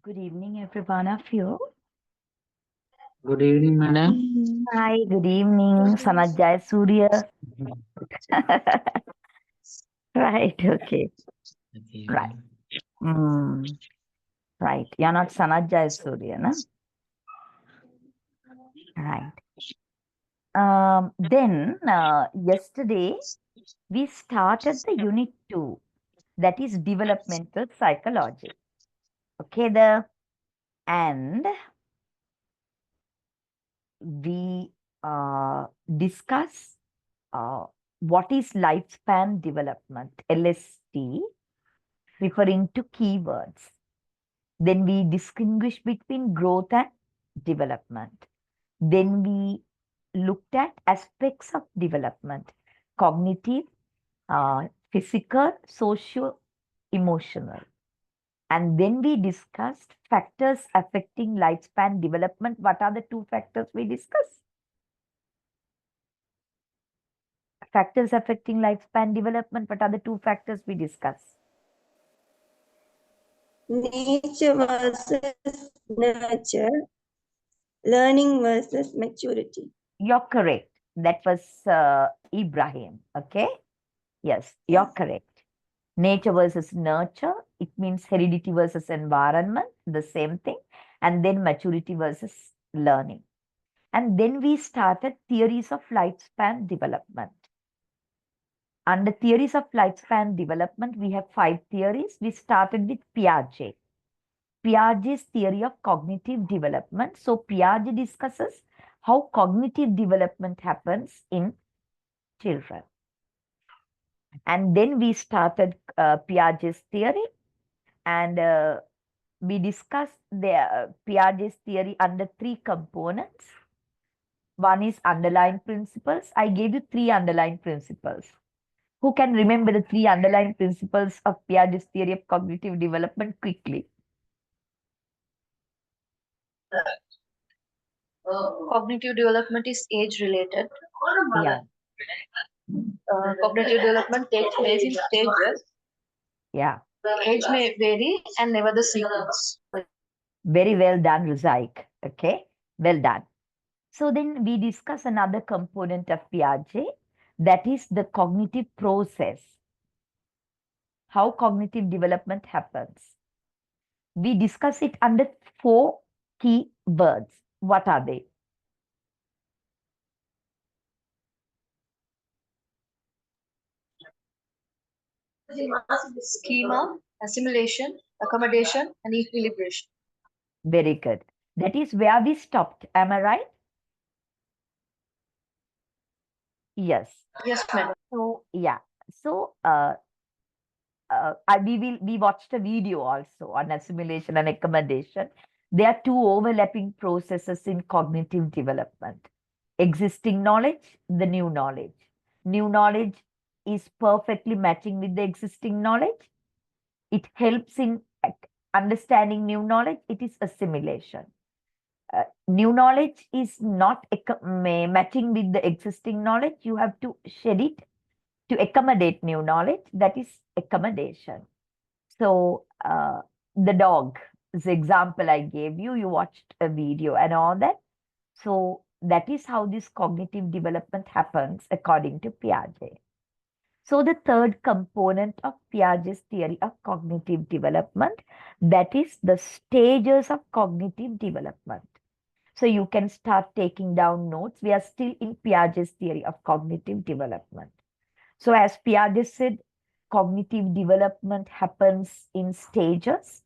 Good evening, everyone of you. Good evening, madam. Hi, good evening, Sanajay Surya. Right, okay, Okay, right. madam. Mm, right. You're not Sanajay Surya, no? Right. Yesterday we started the unit 2, that is developmental psychology. Okay, and we discuss what is lifespan development, LSD, referring to keywords. Then we distinguish between growth and development. Then we looked at aspects of development, cognitive, physical, socio emotional. And then we discussed factors affecting lifespan development. What are the two factors we discussed? Factors affecting lifespan development. What are the two factors we discussed? Nature versus nurture, learning versus maturity. You're correct. That was Ibrahim. Okay. Yes, you're correct. Nature versus nurture. It means heredity versus environment, the same thing. And then maturity versus learning. And then we started theories of lifespan development. Under theories of lifespan development, we have 5 theories. We started with Piaget. Piaget's theory of cognitive development. So Piaget discusses how cognitive development happens in children. And then we started Piaget's theory, and we discussed the Piaget's theory under 3 components. One is underlying principles. I gave you 3 underlying principles. Who can remember the 3 underlying principles of Piaget's theory of cognitive development quickly? Cognitive development is age related. Yeah, Cognitive development takes place in stages. yeah. Age may vary and never the sequence. Very well done, Ruzaik. Okay, well done. So then we discuss another component of Piaget, that is the cognitive process. How cognitive development happens. We discuss it under 4 key words. What are they? Schema, assimilation, accommodation, and equilibration. Very good. That is where we stopped. Am I right? Yes. Yes, madam. So, yeah. So, we watched a video also on assimilation and accommodation. There are 2 overlapping processes in cognitive development. Existing knowledge, the new knowledge. New knowledge is perfectly matching with the existing knowledge. It helps in understanding new knowledge. It is assimilation. New knowledge is not matching with the existing knowledge. You have to shed it to accommodate new knowledge. That is accommodation. So the dog is the example I gave you. You watched a video and all that. So that is how this cognitive development happens according to Piaget. So the third component of Piaget's theory of cognitive development, that is the stages of cognitive development. So you can start taking down notes. We are still in Piaget's theory of cognitive development. So as Piaget said, cognitive development happens in stages.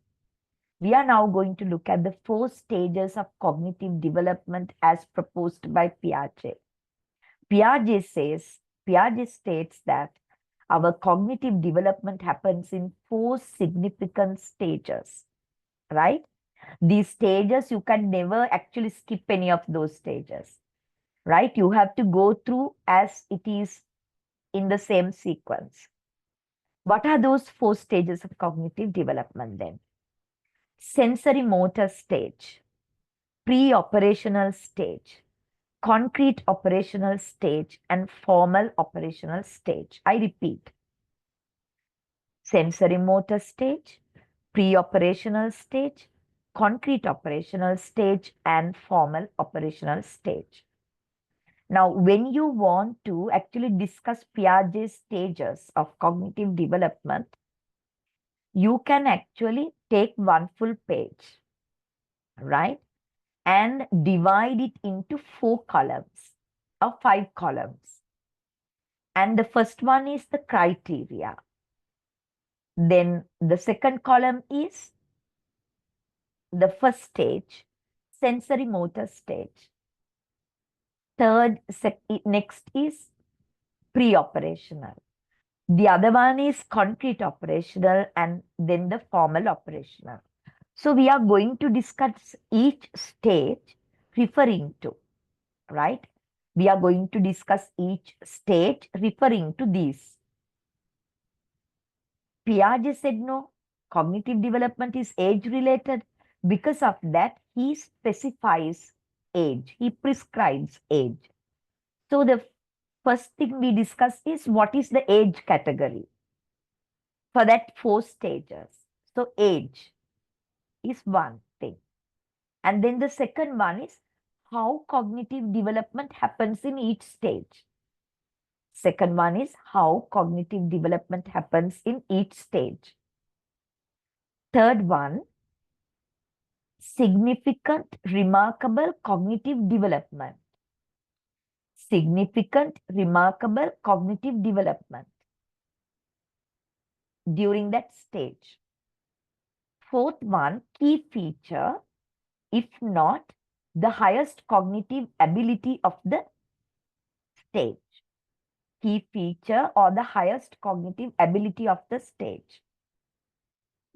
We are now going to look at the 4 stages of cognitive development as proposed by Piaget. Piaget states that our cognitive development happens in 4 significant stages, right? These stages, you can never actually skip any of those stages, right? You have to go through as it is in the same sequence. What are those 4 stages of cognitive development then? Sensory motor stage, pre-operational stage, concrete operational stage, and formal operational stage. I repeat, sensory motor stage, pre-operational stage, concrete operational stage, and formal operational stage. Now, when you want to actually discuss Piaget's stages of cognitive development, you can actually take one full page, right? And divide it into 4 columns or 5 columns. And the first one is the criteria. Then the second column is the first stage, sensory motor stage. Next is pre-operational. The other one is concrete operational, and then the formal operational. So we are going to discuss each stage referring to, right? We are going to discuss each stage referring to these. Piaget said no, cognitive development is age related. Because of that, he specifies age, he prescribes age. So the first thing we discuss is what is the age category for that 4 stages. So age is one thing. And then the second one is how cognitive development happens in each stage. Second one is how cognitive development happens in each stage. Third one, significant, remarkable cognitive development. Significant, remarkable cognitive development during that stage. Fourth one, key feature, if not the highest cognitive ability of the stage. Key feature or the highest cognitive ability of the stage.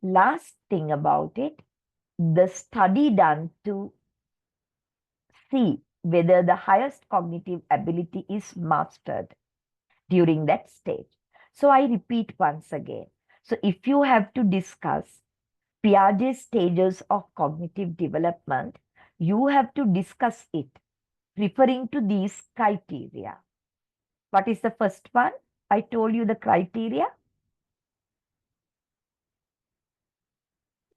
Last thing about it, the study done to see whether the highest cognitive ability is mastered during that stage. So I repeat once again. So if you have to discuss Piaget's stages of cognitive development, you have to discuss it referring to these criteria. What is the first one? I told you the criteria.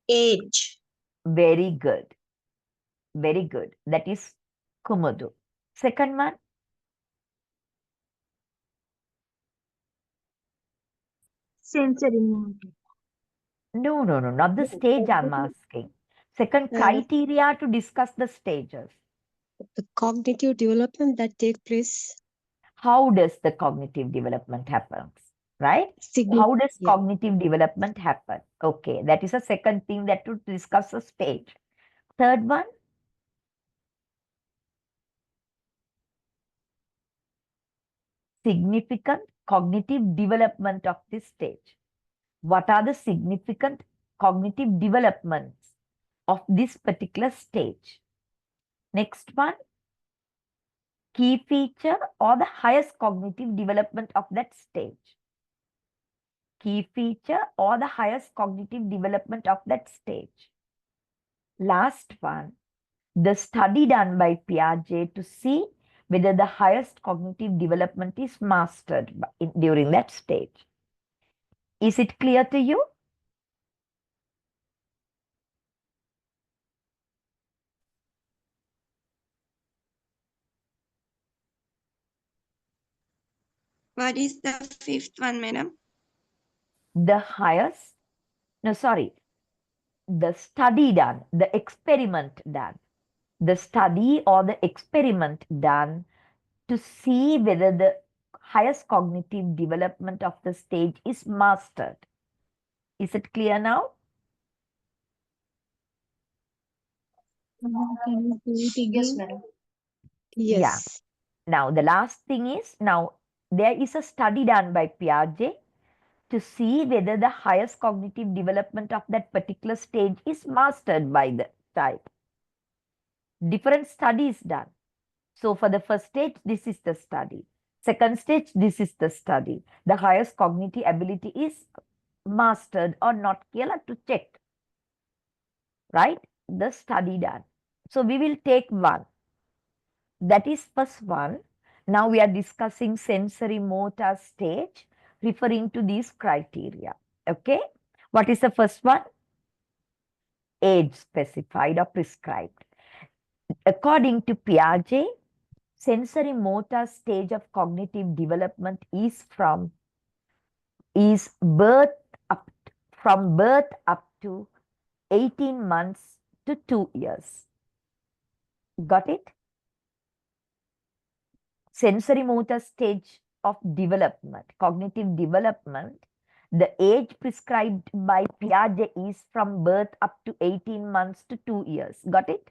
Age. Very good. Very good. That is Kumudu. Second one, Sensory motor. no, not the stage I'm asking. Second criteria to discuss the stages. The cognitive development that take place. How does the cognitive development happen? Right? How does Yeah. cognitive development happen? Okay, that is a second thing that to discuss the stage. Third one, significant cognitive development of this stage. What are the significant cognitive developments of this particular stage? Next one, key feature or the highest cognitive development of that stage. Key feature or the highest cognitive development of that stage. Last one, the study done by Piaget to see whether the highest cognitive development is mastered during that stage. Is it clear to you? What is the fifth one, madam? The highest, no, sorry, the study done, the experiment done, the study or the experiment done to see whether the highest cognitive development of the stage is mastered. Is it clear now? Can you do it Yes, again? madam. Yes. Now, the last thing is, now there is a study done by Piaget to see whether the highest cognitive development of that particular stage is mastered by the child. Different studies done. So for the first stage, this is the study. Second stage, this is the study. The highest cognitive ability is mastered or not. Kela to check, right? The study done. So we will take one. That is first one. Now we are discussing sensory motor stage referring to these criteria. Okay. What is the first one? age specified or prescribed. According to Piaget, sensory motor stage of cognitive development is birth up from birth up to 18 months to 2 years. Got it? Sensory motor stage of development, cognitive development, the age prescribed by Piaget is from birth up to 18 months to 2 years. Got it?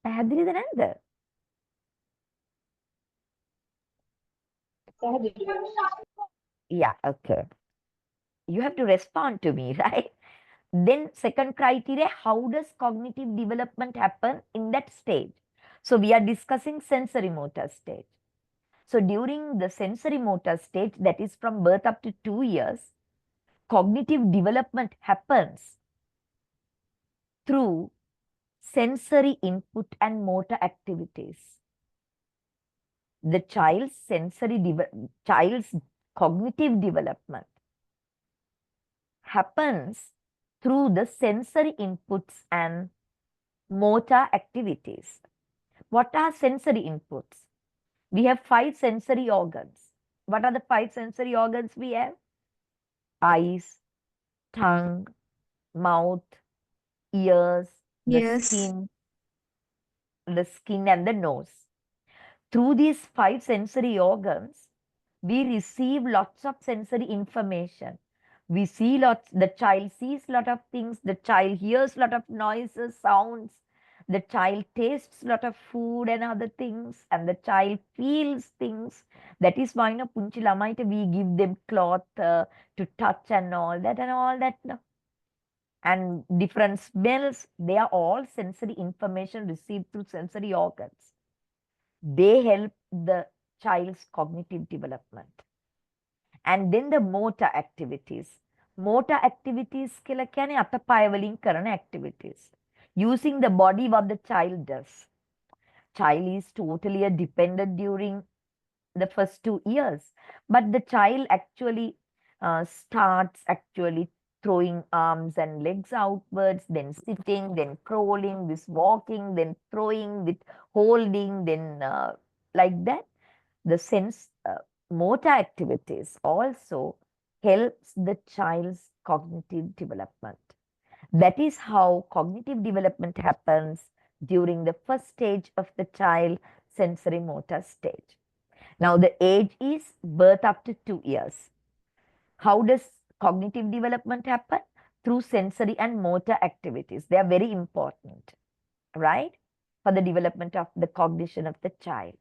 පැහැදිලිද නැද්ද? Yeah, okay. You have to respond to me, right? Then second criteria, how does cognitive development happen in that stage? So we are discussing sensory motor stage. So during the sensory motor stage, that is from birth up to 2 years, cognitive development happens through sensory input and motor activities. The child's cognitive development happens through the sensory inputs and motor activities. What are sensory inputs? We have 5 sensory organs. What are the 5 sensory organs we have? Eyes, tongue, mouth, ears, Yes. the skin and the nose. Through these 5 sensory organs, we receive lots of sensory information. We see lots, the child sees lot of things, the child hears lot of noises, sounds, the child tastes lot of food and other things, and the child feels things. That is why punchi lamaita we give them cloth to touch and all that no. And different smells, they are all sensory information received through sensory organs. They help the child's cognitive development. And then the motor activities. Motor activities කියලා කියන්නේ අතපය වලින් කරන activities. Using the body, what the child does. Child is totally dependent during the first 2 years, but the child actually starts throwing arms and legs outwards, then sitting, then crawling, this walking, then throwing, with holding, then like that. The motor activities also helps the child's cognitive development. That is how cognitive development happens during the first stage of the child, sensory motor stage. Now the age is birth up to 2 years. How does cognitive development happen? Through sensory and motor activities. They are very important, right? For the development of the cognition of the child.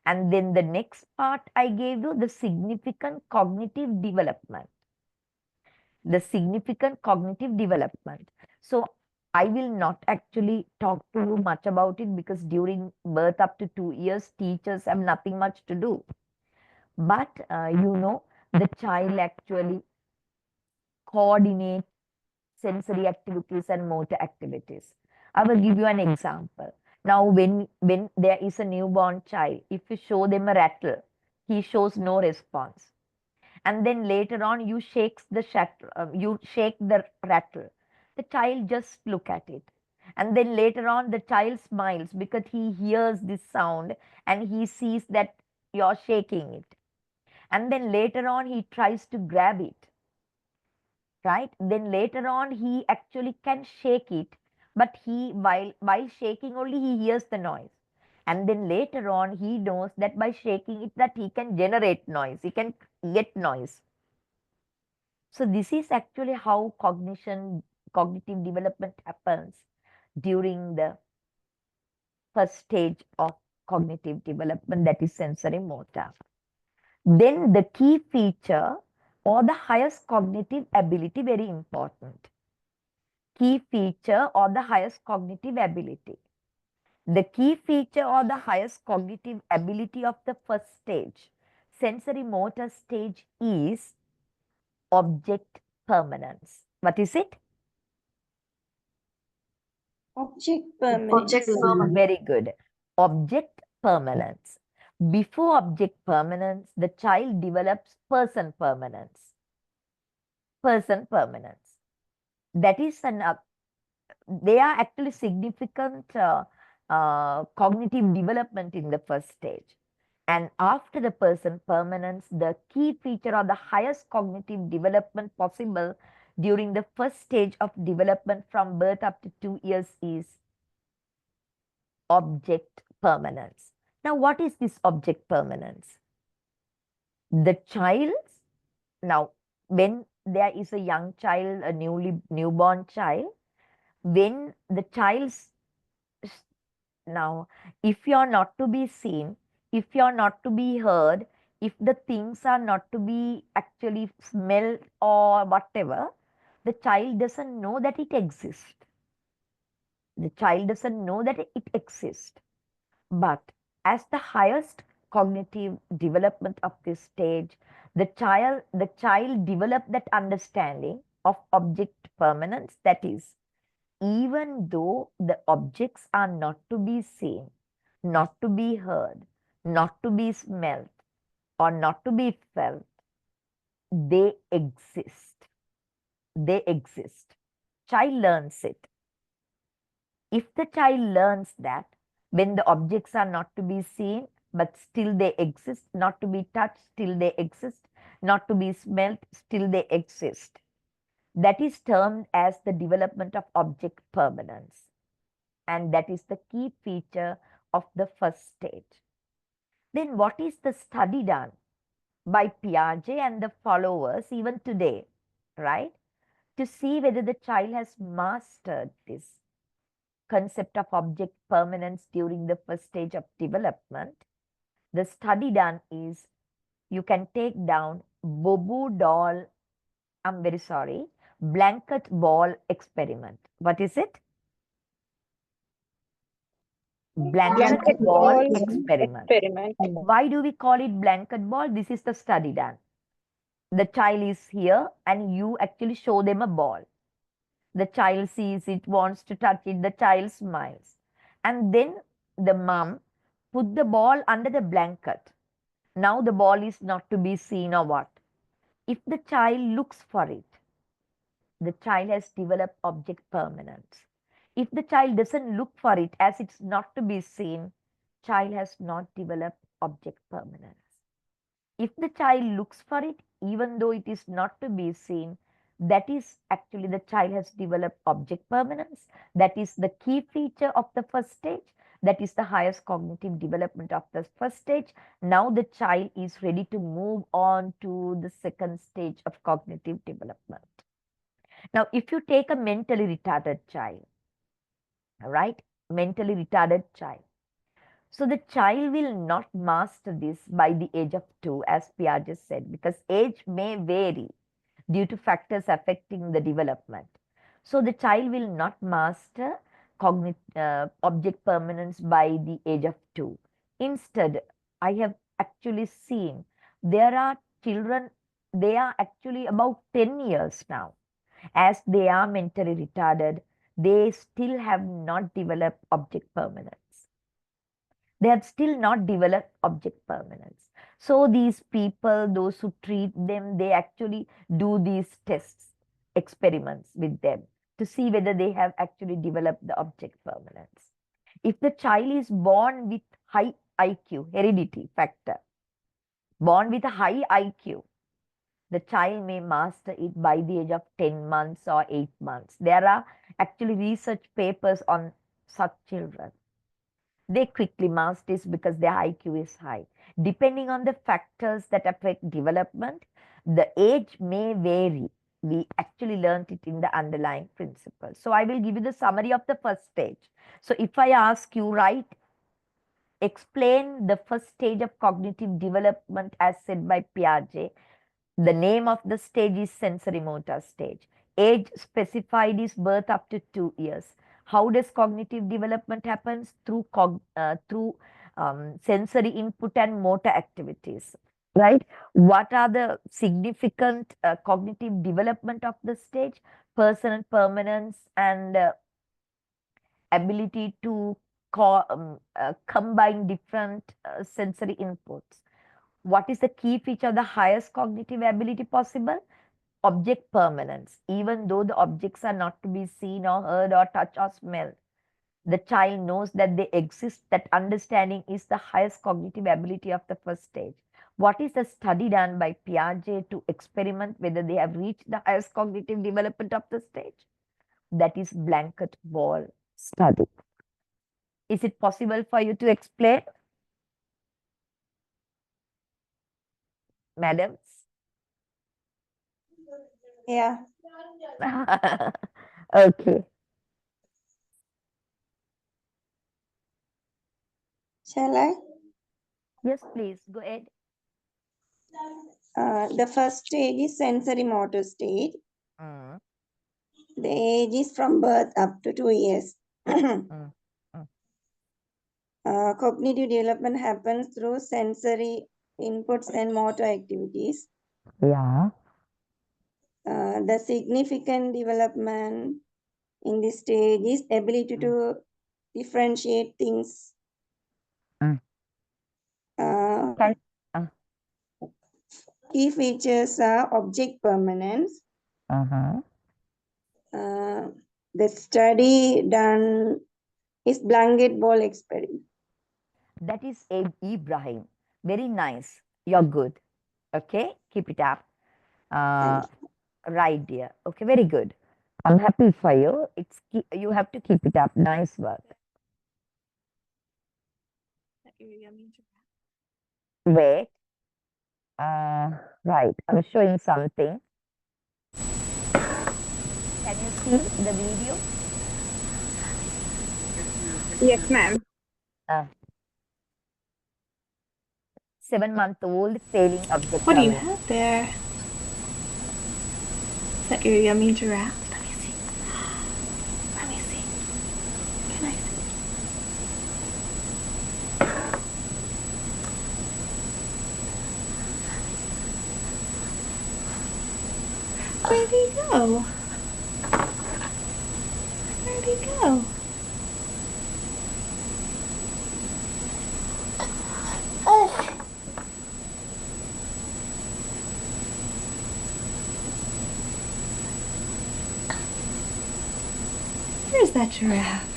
And then the next part I gave you, the significant cognitive development. The significant cognitive development. So I will not actually talk to you much about it because during birth up to 2 years, teachers have nothing much to do. But the child actually coordinates sensory activities and motor activities. I will give you an example. Now, when there is a newborn child, if you show them a rattle, he shows no response. And then later on, you shake the rattle. The child just look at it. And then later on, the child smiles because he hears this sound and he sees that you're shaking it. And then later on, he tries to grab it. Right? Then later on, he actually can shake it, but while shaking only he hears the noise. And then later on, he knows that by shaking it that he can generate noise, he can get noise. So this is actually how cognitive development happens during the first stage of cognitive development, that is sensory motor. Then the key feature or the highest cognitive ability, very important. Key feature or the highest cognitive ability. The key feature or the highest cognitive ability of the first stage, sensory motor stage, is object permanence. What is it? Object permanence. Object permanence. Very good. Object permanence. Before object permanence, the child develops person permanence. person permanence. That is they are actually significant cognitive development in the first stage. And after the person permanence, the key feature or the highest cognitive development possible during the first stage of development from birth up to 2 years is object permanence. Now, what is this object permanence? The child's, now, when there is a young child, a newborn child, when the child's, now, if you're not to be seen, if you're not to be heard, if the things are not to be actually smelled or whatever, the child doesn't know that it exists. The child doesn't know that it exists. But as the highest cognitive development of this stage, the child develop that understanding of object permanence. That is, even though the objects are not to be seen, not to be heard, not to be smelled, or not to be felt, they exist. They exist. Child learns it. If the child learns that when the objects are not to be seen, but still they exist, not to be touched, still they exist, not to be smelled, still they exist, that is termed as the development of object permanence. And that is the key feature of the first stage. Then what is the study done by Piaget and the followers even today, right? To see whether the child has mastered this concept of object permanence during the first stage of development. The study done is, you can take down blanket ball experiment. What is it? Blanket ball experiment. Why do we call it blanket ball? This is the study done. The child is here and you actually show them a ball. The child sees it, wants to touch it, the child smiles. And then the mom put the ball under the blanket. Now the ball is not to be seen or what. If the child looks for it, the child has developed object permanence. If the child doesn't look for it as it's not to be seen, child has not developed object permanence. If the child looks for it, even though it is not to be seen, that is actually the child has developed object permanence. That is the key feature of the first stage. That is the highest cognitive development of the first stage. Now the child is ready to move on to the second stage of cognitive development. Now, if you take a mentally retarded child, right? Mentally retarded child. So the child will not master this by the age of 2, as Piaget said, because age may vary due to factors affecting the development. So the child will not master object permanence by the age of 2. Instead, I have actually seen there are children, they are actually about 10 years now. As they are mentally retarded, they still have not developed object permanence. They have still not developed object permanence. So these people, those who treat them, they actually do these tests, experiments with them to see whether they have actually developed the object permanence. If the child is born with high IQ, heredity factor, born with a high IQ, the child may master it by the age of 10 months or 8 months. There are actually research papers on such children. They quickly master this because their IQ is high. Depending on the factors that affect development, the age may vary. We actually learned it in the underlying principles. So I will give you the summary of the first stage. So if I ask you, explain the first stage of cognitive development as said by Piaget. The name of the stage is sensory motor stage. Age specified is birth up to 2 years. How does cognitive development happens? Through sensory input and motor activities, right? What are the significant cognitive development of the stage? Personal permanence and ability to combine different sensory inputs. What is the key feature of the highest cognitive ability possible? object permanence. Even though the objects are not to be seen or heard or touched or smelled, the child knows that they exist. That understanding is the highest cognitive ability of the first stage. What is the study done by Piaget to experiment whether they have reached the highest cognitive development of the stage? That is blanket wall study. Is it possible for you to explain, madams? Yeah. Okay. Shall I? Yes, please go ahead. The first stage is sensory motor stage. Mm, The age is from birth up to 2 years. mm, mm. Cognitive development happens through sensory inputs and motor activities. Yeah. The significant development in this stage is ability to differentiate things. Mm. Uh, Can, uh, Key features are object permanence. uh-huh. The study done is blanket ball experiment. That is Ibrahim. Very nice. You're good. Okay, keep it up. Thank Right, dear. Okay, very good. I'm happy for you. You have to keep it up. Nice work. Wait. Right. I'm showing something. Can you see the video? Yes, ma'am. 7-month-old failing object. What do you permanence. have there? Is that your yummy giraffe? Let me see. Let me see. Can I see? Where'd he go? Where'd he go? Where's that giraffe?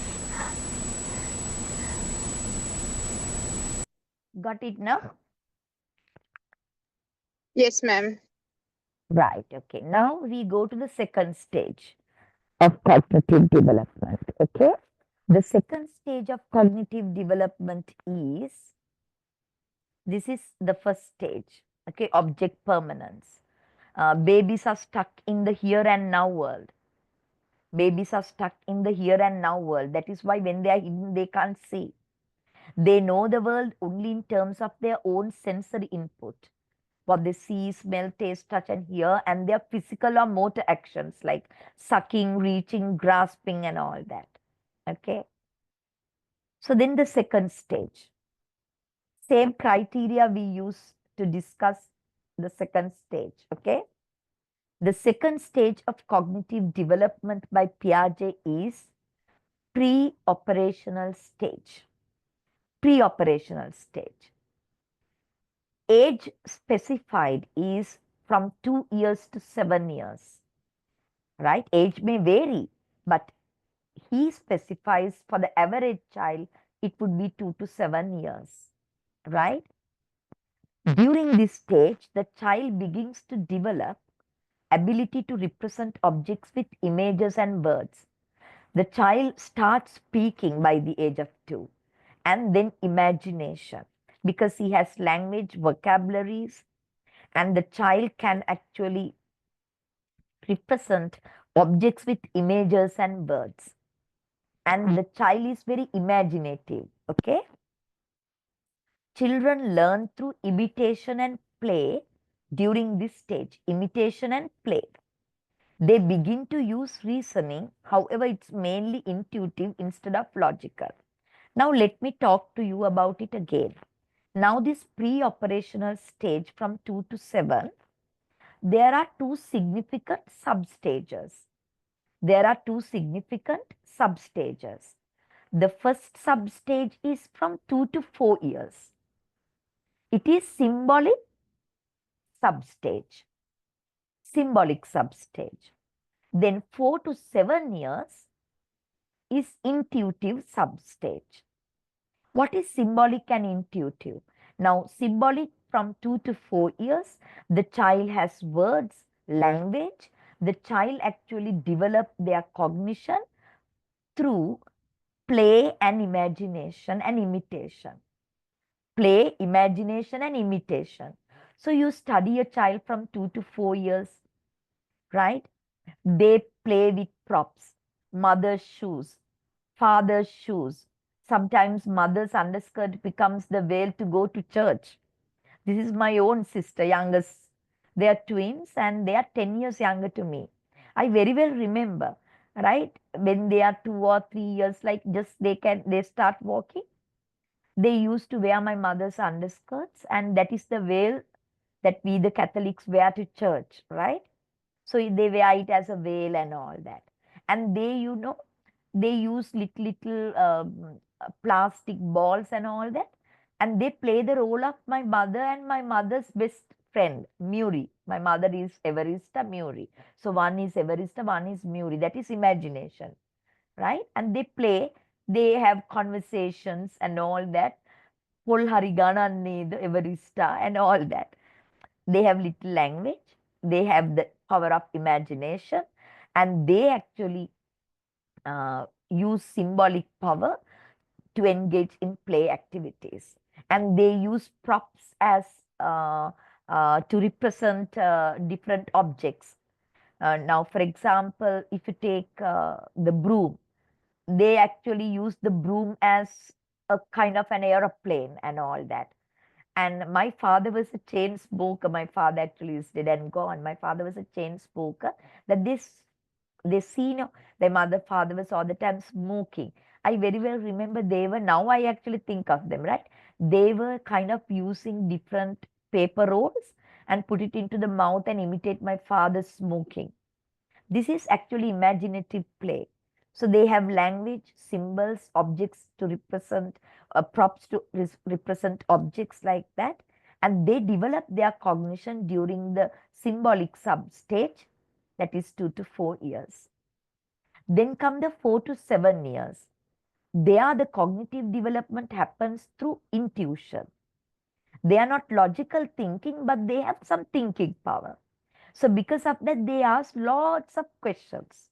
Got it now? Yes, ma'am. Right. Okay. Now we go to the second stage of cognitive development. Okay. The second stage of cognitive development is, this is the first stage. Okay. Object permanence. Babies are stuck in the here and now world. Babies are stuck in the here and now world. That is why when they are hidden, they can't see. They know the world only in terms of their own sensory input, what they see, smell, taste, touch, and hear, and their physical or motor actions like sucking, reaching, grasping, and all that. Okay. So then the second stage, same criteria we use to discuss the second stage. Okay. The second stage of cognitive development by Piaget is pre-operational stage. Pre-operational stage. Age specified is from 2 years to 7 years, right? Age may vary, but he specifies for the average child, it would be 2 to 7 years, right? During this stage, the child begins to develop ability to represent objects with images and words. The child starts speaking by the age of 2, and then imagination, because he has language, vocabularies, and the child can actually represent objects with images and words. And the child is very imaginative. Okay. Children learn through imitation and play during this stage. Imitation and play. They begin to use reasoning, however, it's mainly intuitive instead of logical. Now, let me talk to you about it again. Now, this pre operational stage from 2 to 7, there are two significant substages. There are two significant substages. The first substage is from 2 to 4 years. It is symbolic substage. symbolic substage. Then 4 to 7 years is intuitive substage. What is symbolic and intuitive? Now, symbolic from 2 to 4 years, the child has words, language. The child actually develop their cognition through play and imagination and imitation. Play, imagination, and imitation. So you study a child from 2 to 4 years, right? They play with props, mother's shoes, father's shoes. Sometimes mother's underskirt becomes the veil to go to church. This is my own sister, youngest. They are twins and they are 10 years younger to me. I very well remember, right? When they are 2 or 3 years, like just they start walking. They used to wear my mother's underskirts, and that is the veil that we the Catholics wear to church, right? So they wear it as a veil and all that. And they use little plastic balls and all that. And they play the role of my mother and my mother's best friend, Muri. My mother is Everista, Muri. So one is Everista, one is Muri. That is imagination, right? And they have conversations and all that. Pol Harigana need Everista and all that. They have little language, they have the power of imagination, and they actually use symbolic power to engage in play activities. And they use props as to represent different objects. Now, for example, if you take the broom, they actually use the broom as a kind of an aeroplane and all that. And my father was a chain smoker. My father actually is dead and gone. My father was a chain smoker. That they see, their father was all the time smoking. I very well remember they were, now I actually think of them, right? They were kind of using different paper rolls and put it into the mouth and imitate my father's smoking. This is actually imaginative play. So they have language, symbols, objects to represent, props to represent objects like that. And they develop their cognition during the symbolic sub-stage, that is 2 to 4 years. Then come the 4 to 7 years. There the cognitive development happens through intuition. They are not logical thinking, but they have some thinking power. So because of that, they ask lots of questions.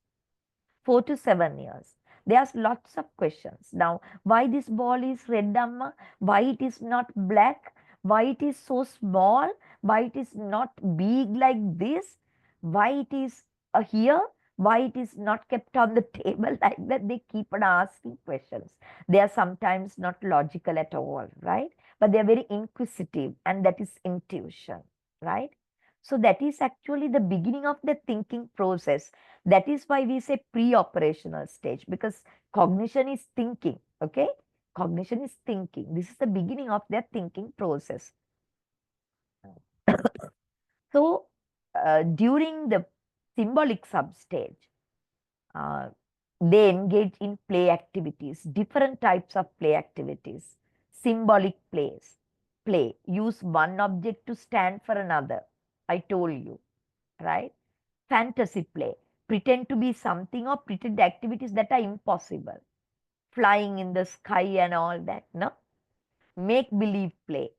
4 to 7 years. They ask lots of questions. Now, why this ball is red, Amma? Why it is not black? Why it is so small? Why it is not big like this? Why it is here? Why it is not kept on the table like that? They keep on asking questions. They are sometimes not logical at all, right? But they are very inquisitive, and that is intuition, right? So that is actually the beginning of the thinking process. That is why we say pre-operational stage, because cognition is thinking, okay? Cognition is thinking. This is the beginning of their thinking process. So during the symbolic substage, they engage in play activities, different types of play activities. Symbolic plays. Play. Use one object to stand for another. I told you, right? Fantasy play. Pretend to be something or pretend activities that are impossible. Flying in the sky and all that, no? Make believe play.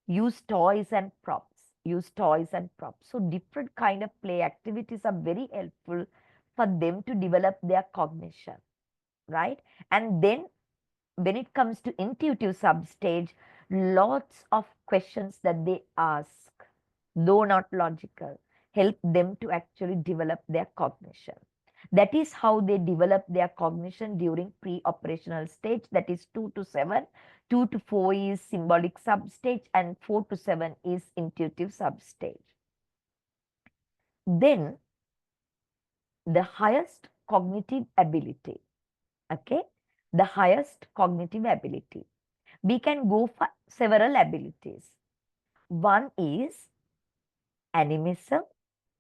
Use toys and props. Use toys and props. So different kind of play activities are very helpful for them to develop their cognition, right? And then when it comes to intuitive substage, lots of questions that they ask, though not logical, help them to actually develop their cognition. That is how they develop their cognition during pre-operational stage, that is 2 to 7. 2 to 4 is symbolic substage and 4 to 7 is intuitive substage. Then the highest cognitive ability, okay? The highest cognitive ability. We can go for several abilities. One is animism,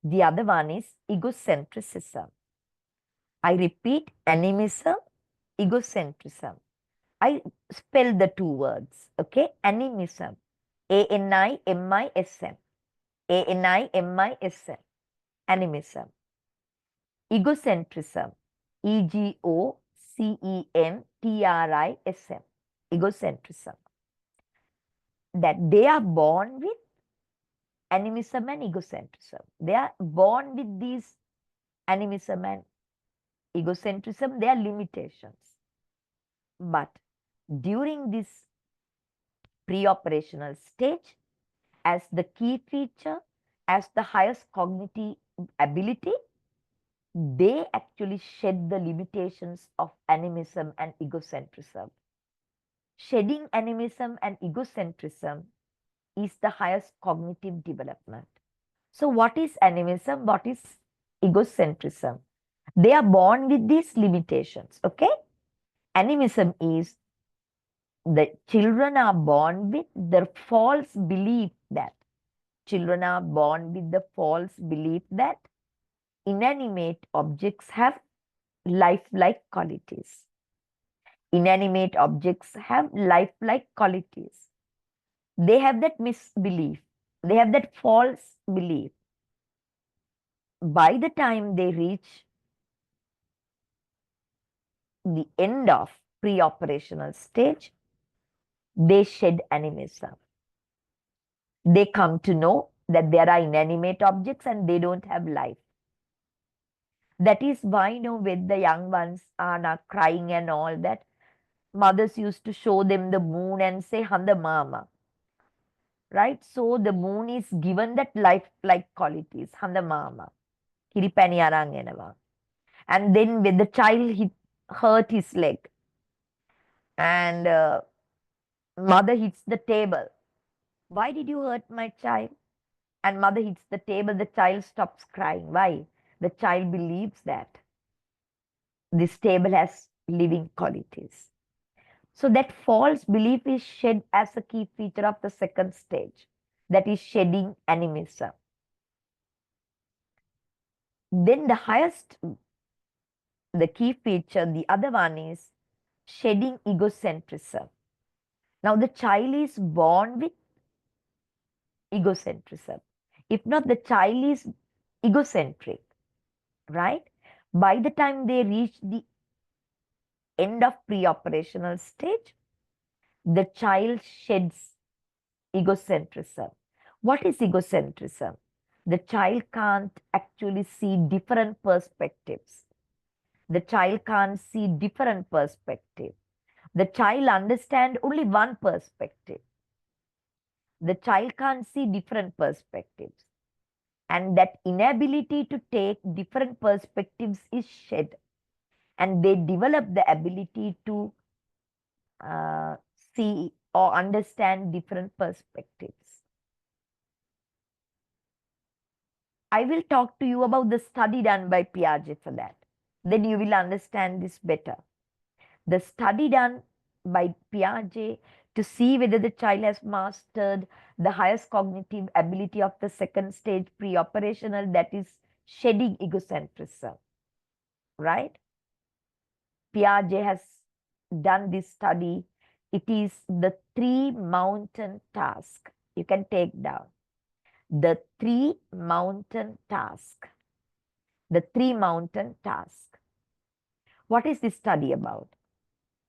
the other one is egocentrism. I repeat, animism, egocentrism. I spell the two words, okay? Animism, A-N-I-M-I-S-M, A-N-I-M-I-S-M. animism. Egocentrism, egocentrism, egocentrism, that they are born with animism and egocentrism. They are born with these animism and egocentrism, they are limitations. But during this pre-operational stage, as the key feature, as the highest cognitive ability, they actually shed the limitations of animism and egocentrism. Shedding animism and egocentrism is the highest cognitive development. So what is animism? What is egocentrism? They are born with these limitations, okay? Animism is the children are born with the false belief that inanimate objects have lifelike qualities. Inanimate objects have lifelike qualities. They have that misbelief. They have that false belief. By the time they reach the end of pre-operational stage, they shed animism. They come to know that there are inanimate objects and they don't have life. That is why, you know, when the young ones are not crying and all that, mothers used to show them the moon and say, Handa mama. Right? So the moon is given that life-like qualities, Handa mama. Kiripani arang enawa. And then when the child hurt his leg and mother hits the table. Why did you hurt my child? And mother hits the table, the child stops crying. Why? The child believes that this table has living qualities. So that false belief is shed as a key feature of the second stage, that is shedding animism. Then the highest, the key feature, the other one is shedding egocentrism. Now the child is born with egocentrism. If not, the child is egocentric, right? By the time they reach the end of pre-operational stage, the child sheds egocentrism. What is egocentrism? The child can't actually see different perspectives. The child can't see different perspectives. The child understands only one perspective. The child can't see different perspectives. And that inability to take different perspectives is shed. And they develop the ability to see or understand different perspectives. I will talk to you about the study done by Piaget for that. Then you will understand this better. The study done by Piaget to see whether the child has mastered the highest cognitive ability of the second stage pre-operational, that is shedding egocentrism, right? Piaget has done this study. It is the 3-mountain task. You can take down. The 3-mountain task. The 3-mountain task. What is this study about?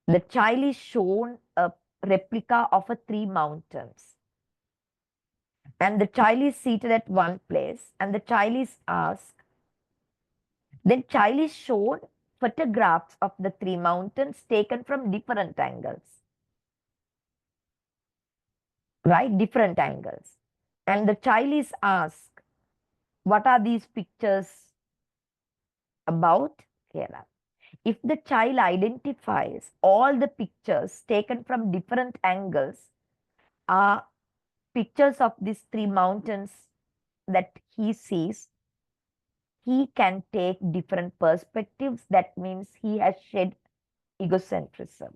The child is shown a replica of 3 mountains. And the child is seated at one place and the child is asked, then child is shown photographs of the 3 mountains taken from different angles. Right? Different angles. And the child is asked, what are these pictures about? Kerala. If the child identifies all the pictures taken from different angles are pictures of these 3 mountains that he sees, he can take different perspectives. That means he has shed egocentrism,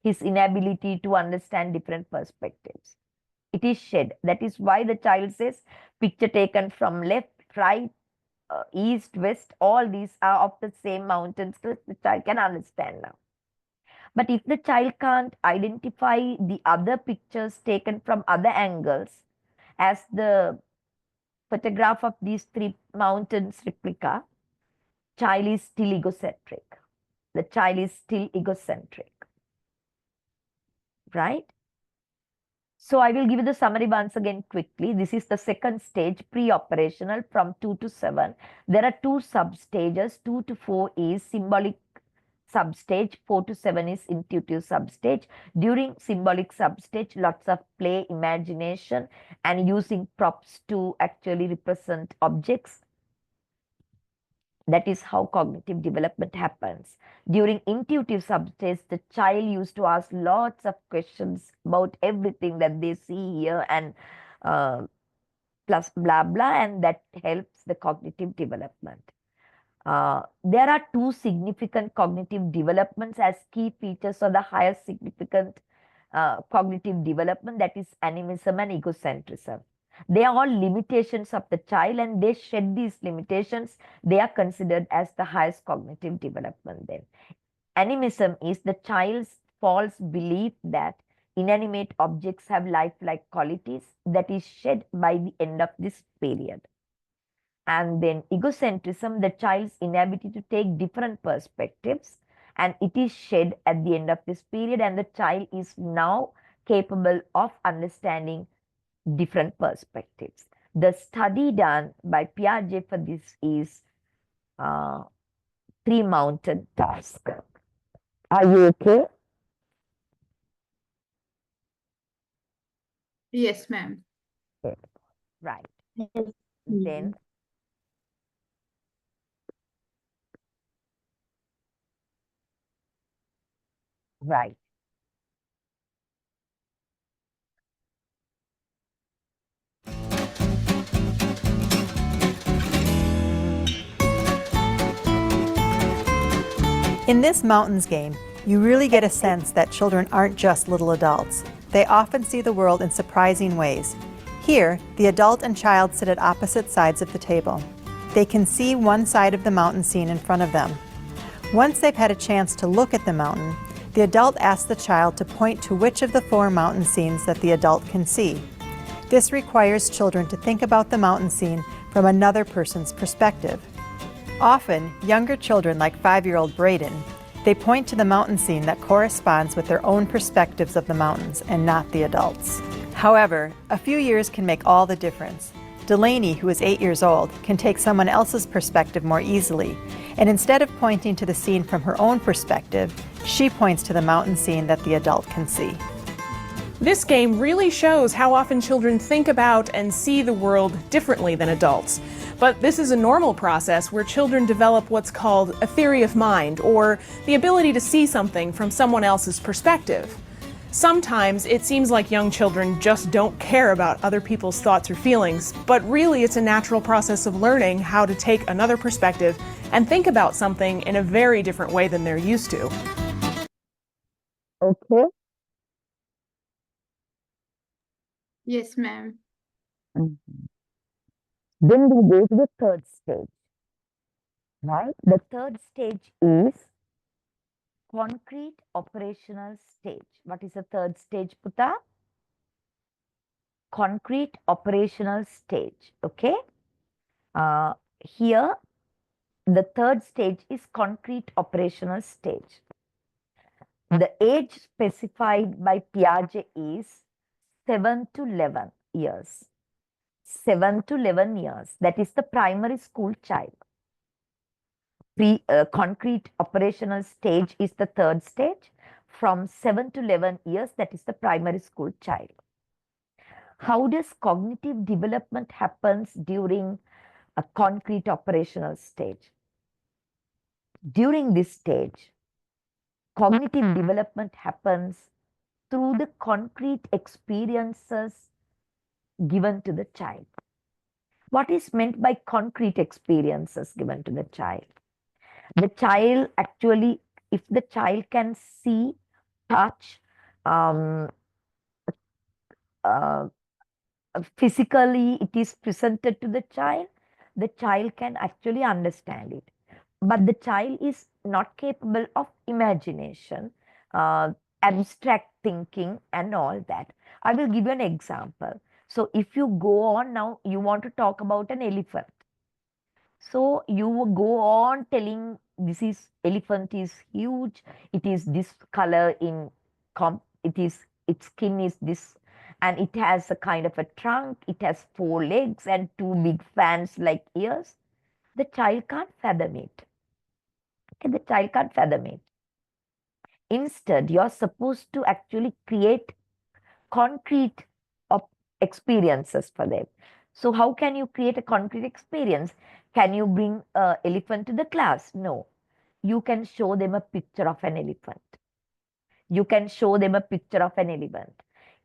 his inability to understand different perspectives. It is shed. That is why the child says picture taken from left, right, east, west, all these are of the same mountains. So the child can understand now. But if the child can't identify the other pictures taken from other angles, as the photograph of these three mountains replica, child is still egocentric. The child is still egocentric, right? So I will give you the summary once again quickly. This is the second stage, pre-operational from 2 to 7. There are two sub-stages. 2 to 4 is symbolic substage, 4 to 7 is intuitive substage. During symbolic substage, lots of play, imagination, and using props to actually represent objects. That is how cognitive development happens. During intuitive substage, the child used to ask lots of questions about everything that they see here and plus blah blah, and that helps the cognitive development. There are two significant cognitive developments as key features of the highest significant cognitive development, that is animism and egocentrism. They are all limitations of the child, and they shed these limitations. They are considered as the highest cognitive development then. Animism is the child's false belief that inanimate objects have lifelike qualities that is shed by the end of this period. And then egocentrism, the child's inability to take different perspectives, and it is shed at the end of this period, and the child is now capable of understanding different perspectives. The study done by Piaget for this is three mountain task. Are you okay? Yes, ma'am. Right. Yes. Then right. In this mountains game, you really get a sense that children aren't just little adults. They often see the world in surprising ways. Here, the adult and child sit at opposite sides of the table. They can see one side of the mountain scene in front of them. Once they've had a chance to look at the mountain, the adult asks the child to point to which of the four mountain scenes that the adult can see. This requires children to think about the mountain scene from another person's perspective. Often, younger children like 5-year-old Braden, they point to the mountain scene that corresponds with their own perspectives of the mountains and not the adults. However, a few years can make all the difference. Delaney, who is 8 years old, can take someone else's perspective more easily, and instead of pointing to the scene from her own perspective, she points to the mountain scene that the adult can see. This game really shows how often children think about and see the world differently than adults. But this is a normal process where children develop what's called a theory of mind, or the ability to see something from someone else's perspective. Sometimes it seems like young children just don't care about other people's thoughts or feelings, but really it's a natural process of learning how to take another perspective and think about something in a very different way than they're used to. Okay. Yes, ma'am. Then we go to the third stage, right? The third stage is concrete operational stage. What is the third stage, Puta? Concrete operational stage, okay? Here, the third stage is concrete operational stage. The age specified by Piaget is 7 to 11 years. 7 to 11 years, that is the primary school child. Concrete operational stage is the third stage. From 7 to 11 years, that is the primary school child. How does cognitive development happens during a concrete operational stage? During this stage, cognitive development happens through the concrete experiences given to the child. What is meant by concrete experiences given to the child? The child actually, if the child can see, touch, physically it is presented to the child can actually understand it. But the child is not capable of imagination, abstract thinking and all that. I will give you an example. So if you go on now, you want to talk about an elephant. So you will go on telling this is elephant is huge. It is this color in it is its skin is this, and it has a kind of a trunk. It has 4 legs and 2 big fans like ears. The child can't fathom it. Okay, the child can't fathom it. Instead, you're supposed to actually create concrete experiences for them. So how can you create a concrete experience? Can you bring an elephant to the class? No. You can show them a picture of an elephant. You can show them a picture of an elephant.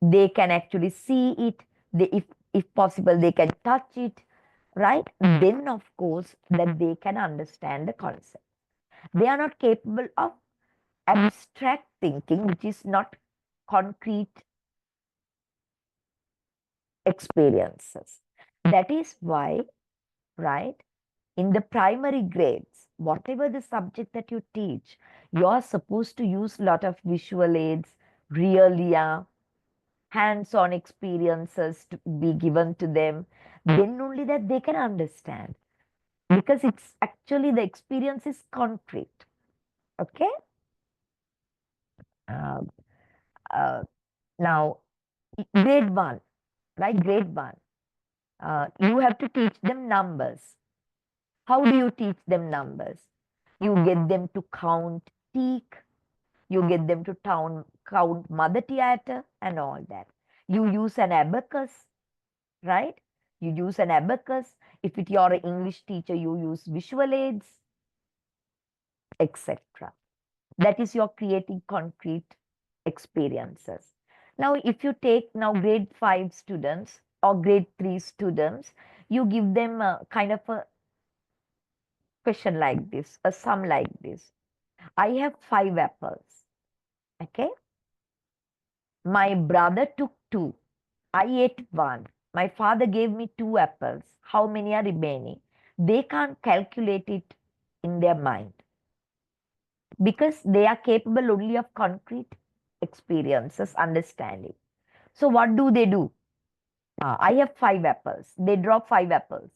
They can actually see it. If possible, they can touch it, right? Then, of course, that they can understand the concept. They are not capable of abstract thinking, which is not concrete experiences. That is why, right, in the primary grades, whatever the subject that you teach, you are supposed to use a lot of visual aids, realia, hands-on experiences to be given to them. Then only that they can understand. Because it's actually the experience is concrete. Okay? Now, grade 1, right? Grade 1. You have to teach them numbers. How do you teach them numbers? You get them to count teak, you get them to count mother theatre and all that. You use an abacus, right? You use an abacus. If you're an English teacher, you use visual aids, etc. That is your creating concrete experiences. Now, if you take now grade 5 students or grade 3 students, you give them a kind of a question like this, a sum like this. I have 5 apples. Okay. My brother took 2. I ate 1. My father gave me 2 apples. How many are remaining? They can't calculate it in their mind because they are capable only of concrete experiences, understanding. So what do? I have 5 apples. They drop 5 apples.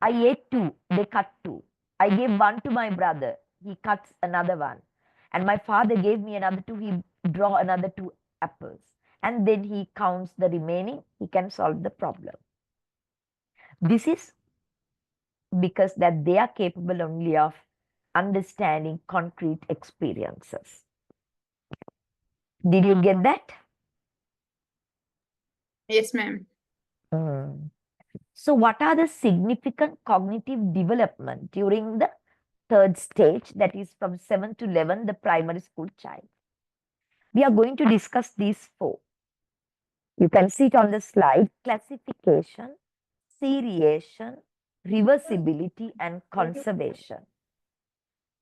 I ate 2. They cut 2. I gave 1 to my brother. He cuts another 1. And my father gave me another 2. He draw another 2 apples. And then he counts the remaining. He can solve the problem. This is because that they are capable only of understanding concrete experiences. Did you get that? Yes, ma'am. So what are the significant cognitive development during the 3rd stage, that is from 7 to 11, the primary school child? We are going to discuss these 4. You can see it on the slide: classification, seriation, reversibility, and conservation.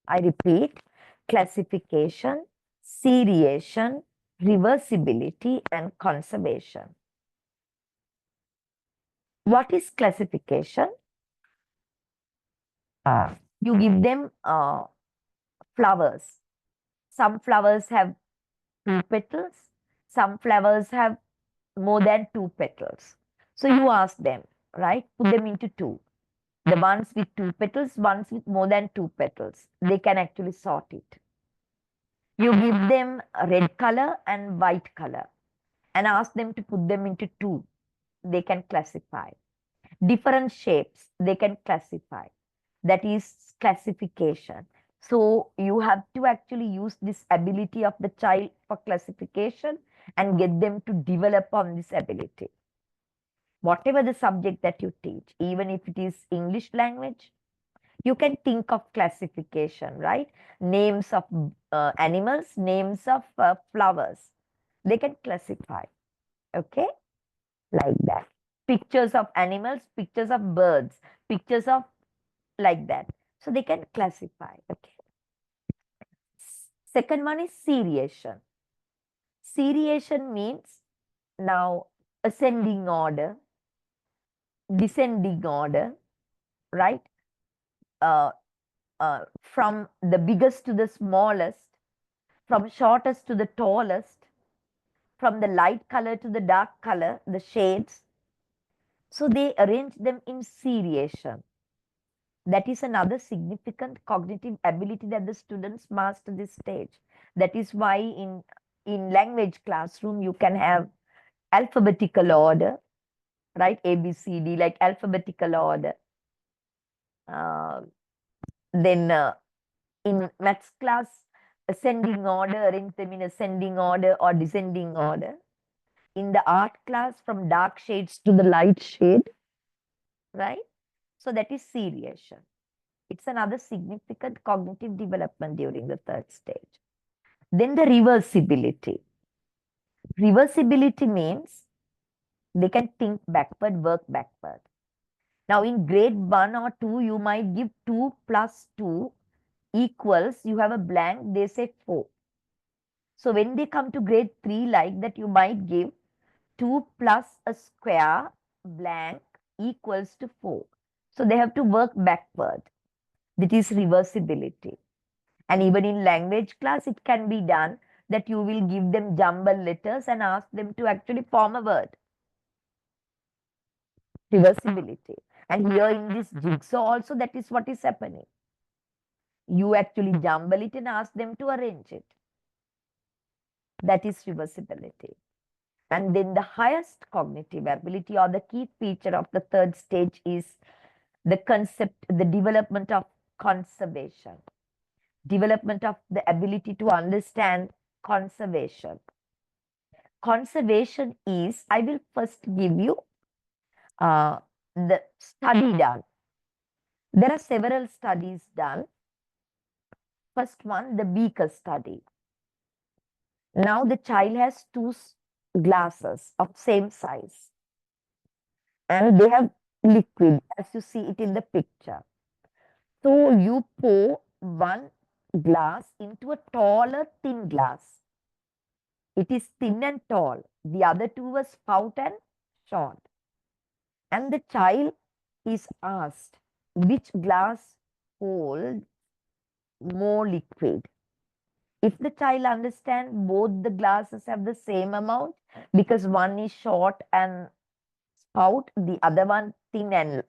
I repeat: classification, seriation, reversibility, and conservation. What is classification? You give them flowers. Some flowers have 2 petals. Some flowers have more than 2 petals. So you ask them, right? Put them into 2. The ones with 2 petals, ones with more than 2 petals. They can actually sort it. You give them a red color and white color and ask them to put them into 2. They can classify. Different shapes, they can classify. That is classification. So you have to actually use this ability of the child for classification and get them to develop on this ability. Whatever the subject that you teach, even if it is English language, you can think of classification, right? Names of animals, names of flowers. They can classify, okay? Like that. Pictures of animals, pictures of birds, pictures of like that. So they can classify, okay? Second one is seriation. Seriation means now ascending order, descending order, right? From the biggest to the smallest, from shortest to the tallest, from the light color to the dark color, the shades, So they arrange them in seriation. That is another significant cognitive ability that the students master this stage. That is why in language classroom, you can have alphabetical order, right? A, B, C, D, like alphabetical order. Then in maths class, ascending order, arrange them in ascending order or descending order. In the art class, from dark shades to the light shade, right? So that is seriation. It's another significant cognitive development during the third stage. Then the reversibility. Reversibility means they can think backward, work backward. Now in grade 1 or 2, you might give 2 plus 2 equals, you have a blank, they say 4. So when they come to grade 3 like that, you might give 2 plus a square blank equals to 4. So they have to work backward. That is reversibility. And even in language class, it can be done that you will give them jumble letters and ask them to actually form a word. Reversibility. And here in this jigsaw also, that is what is happening. You actually jumble it and ask them to arrange it. That is reversibility. And then the highest cognitive ability or the key feature of the third stage is the concept, the development of conservation. Development of the ability to understand conservation. Conservation is, I will first give you the study done. There are several studies done. First one, the beaker study. Now the child has two glasses of same size and they have liquid as you see it in the picture. So you pour one glass into a taller thin glass. It is thin and tall. The other two were stout and short. And the child is asked which glass holds more liquid. If the child understands both the glasses have the same amount because one is short and stout, the other one thin and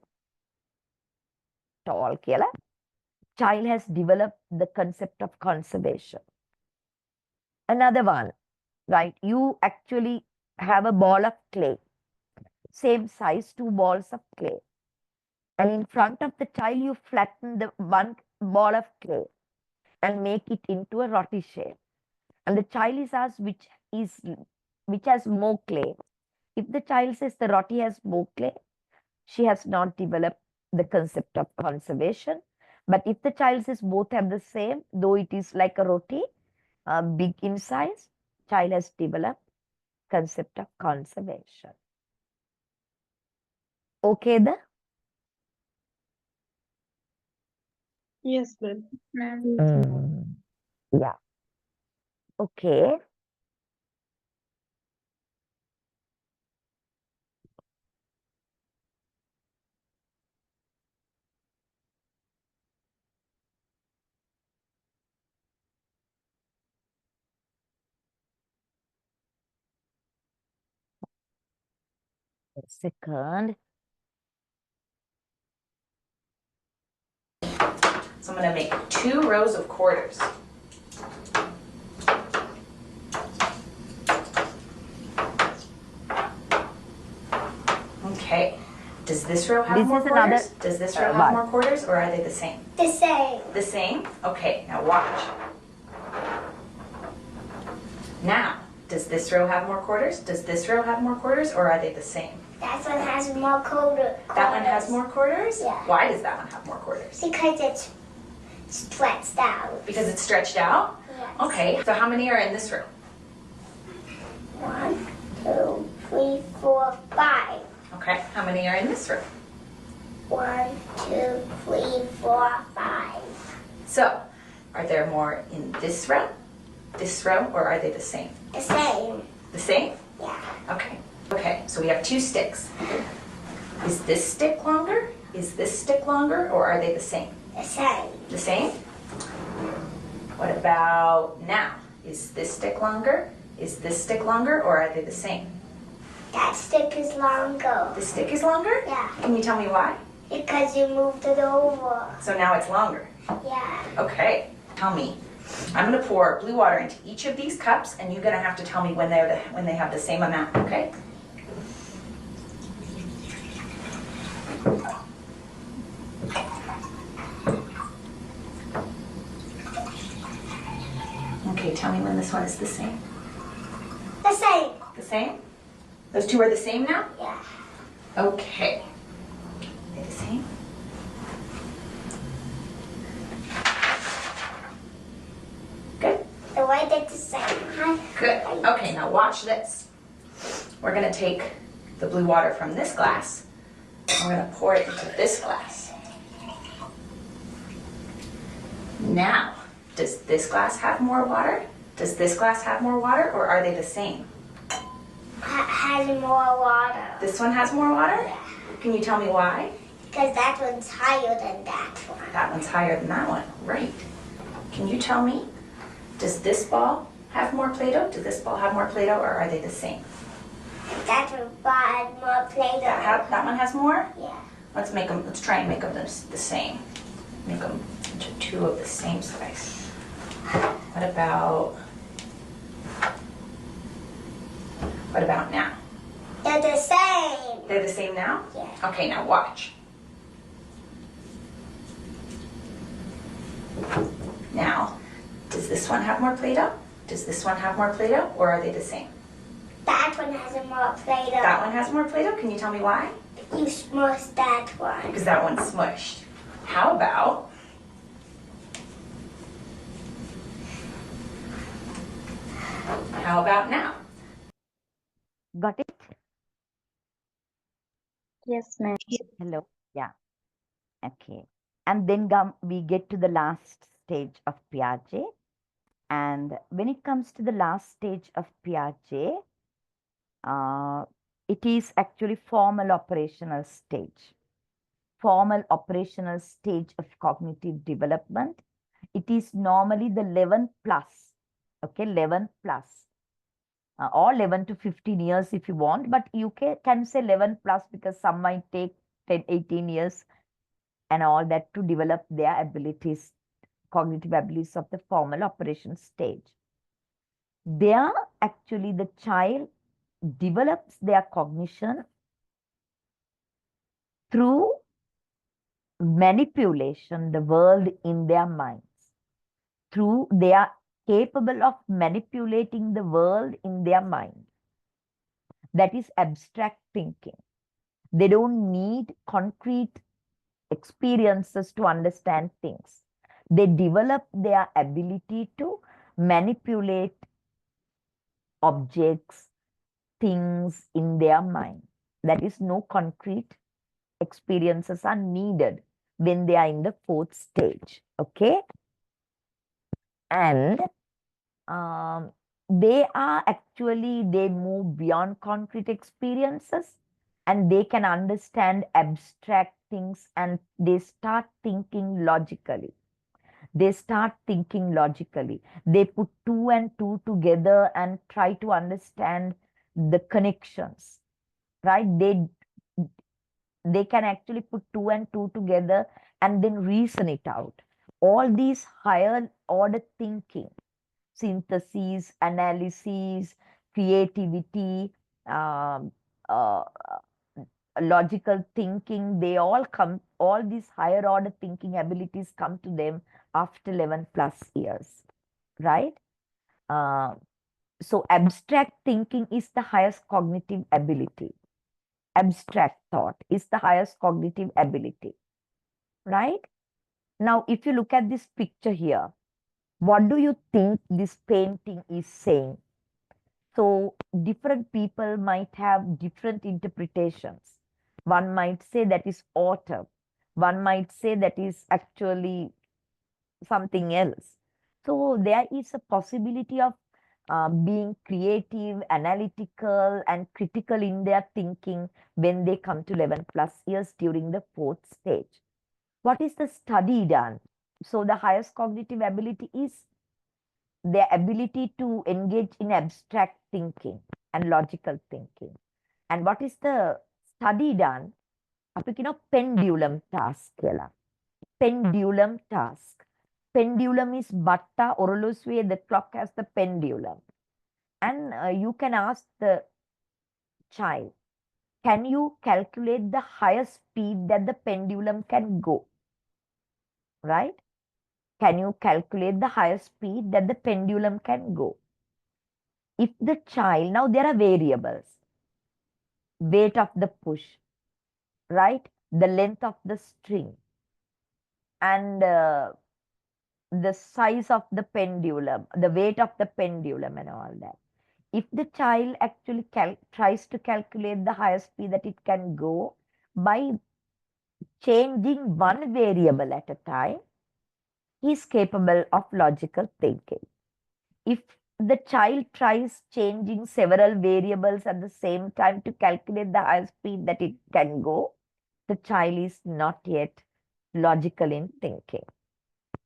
tall, child has developed the concept of conservation. Another one, right? You actually have a ball of clay, same size, two balls of clay. And in front of the child, you flatten the one ball of clay and make it into a roti shape. And the child is asked which has more clay. If the child says the roti has more clay, she has not developed the concept of conservation. But if the child says both have the same, though it is like a roti, big in size, child has developed concept of conservation. Okay, then? Yes, ma'am. Ma'am. Yeah. Okay. A second. So I'm going to make 2 rows of quarters. Okay. Does this row have This more is another, quarters? Does this row have one. more quarters, or are they the same? The same. The same? Okay, now watch. Now, does this row have more quarters? Does this row have more quarters, or are they the same? That one has more quarters. That one has more quarters? Yeah. Why does that one have more quarters? Because it's stretched out. Because it's stretched out? Yes. Okay, so how many are in this row? 1, 2, 3, 4, 5. Okay, how many are in this row? 1, 2, 3, 4, 5. So, are there more in this row, or are they the same? The same. The same? Yeah. Okay. Okay, so we have 2 sticks. Is this stick longer? Is this stick longer, or are they the same? The same. The same? What about now? Is this stick longer? Is this stick longer, or are they the same? That stick is longer. The stick is longer? Yeah. Can you tell me why? Because you moved it over. So now it's longer. Yeah. Okay, tell me. I'm gonna pour blue water into each of these cups, and you're gonna have to tell me when when they have the same amount, okay? Okay, tell me when this one is the same. The same. The same? Those two are the same now? Yeah. Okay. They're the same? Good? The way they're the same. Good. Okay, now watch this. We're gonna take the blue water from this glass, and we're gonna pour it into this glass. Now, does this glass have more water? Does this glass have more water, or are they the same? Has more water. This one has more water? Yeah. Can you tell me why? Because that one's higher than that one. That one's higher than that one. Right. Can you tell me, does this ball have more Play-Doh? Does this ball have more Play-Doh, or are they the same? That one has more Play-Doh. That one has more? Yeah. Let's try and make them the same. Make them into two of the same size. What about now? They're the same. They're the same now? Yeah. Okay, now watch. Now, does this one have more Play-Doh? Does this one have more Play-Doh, or are they the same? That one has more Play-Doh. That one has more Play-Doh? Can you tell me why? You smushed that one. Because that one's smushed. How about now? Got it? Yes, ma'am. Hello? Yeah. Okay. And then we get to the last stage of Piaget. And when it comes to the last stage of Piaget, it is actually formal operational stage. Formal operational stage of cognitive development. It is normally the 11 plus, okay, 11 plus, or 11 to 15 years if you want, but you can say 11 plus because some might take 10, 18 years and all that to develop their abilities, cognitive abilities of the formal operation stage. There, actually, the child develops their cognition through manipulation the world in their minds. Through they are capable of manipulating the world in their mind. That is abstract thinking. They don't need concrete experiences to understand things. They develop their ability to manipulate objects, things in their mind. That is, no concrete experiences are needed when they are in the fourth stage. Okay. And they move beyond concrete experiences and they can understand abstract things and they start thinking logically. They put two and two together and try to understand the connections, right? They can actually put two and two together and then reason it out. All these higher order thinking, synthesis, analysis, creativity, logical thinking, all these higher order thinking abilities come to them after 11 plus years, right? So abstract thinking is the highest cognitive ability. Abstract thought is the highest cognitive ability, right? Now, if you look at this picture here, what do you think this painting is saying? So different people might have different interpretations. One might say that is autumn. One might say that is actually something else. So there is a possibility of being creative, analytical, and critical in their thinking when they come to 11 plus years during the fourth stage. What is the study done? So the highest cognitive ability is their ability to engage in abstract thinking and logical thinking. And what is the study done? අපි කියනවා pendulum task කියලා. Pendulum task. Pendulum is බට්ටා ඔරලෝසුවේ, the clock has the pendulum. And you can ask the child, can you calculate the highest speed that the pendulum can go? Right? Can you calculate the highest speed that the pendulum can go? If the child, now there are variables, weight of the push, right? The length of the string, and the size of the pendulum, the weight of the pendulum, and all that. If the child actually tries to calculate the highest speed that it can go by changing one variable at a time, he is capable of logical thinking. If the child tries changing several variables at the same time to calculate the highest speed that it can go, the child is not yet logical in thinking,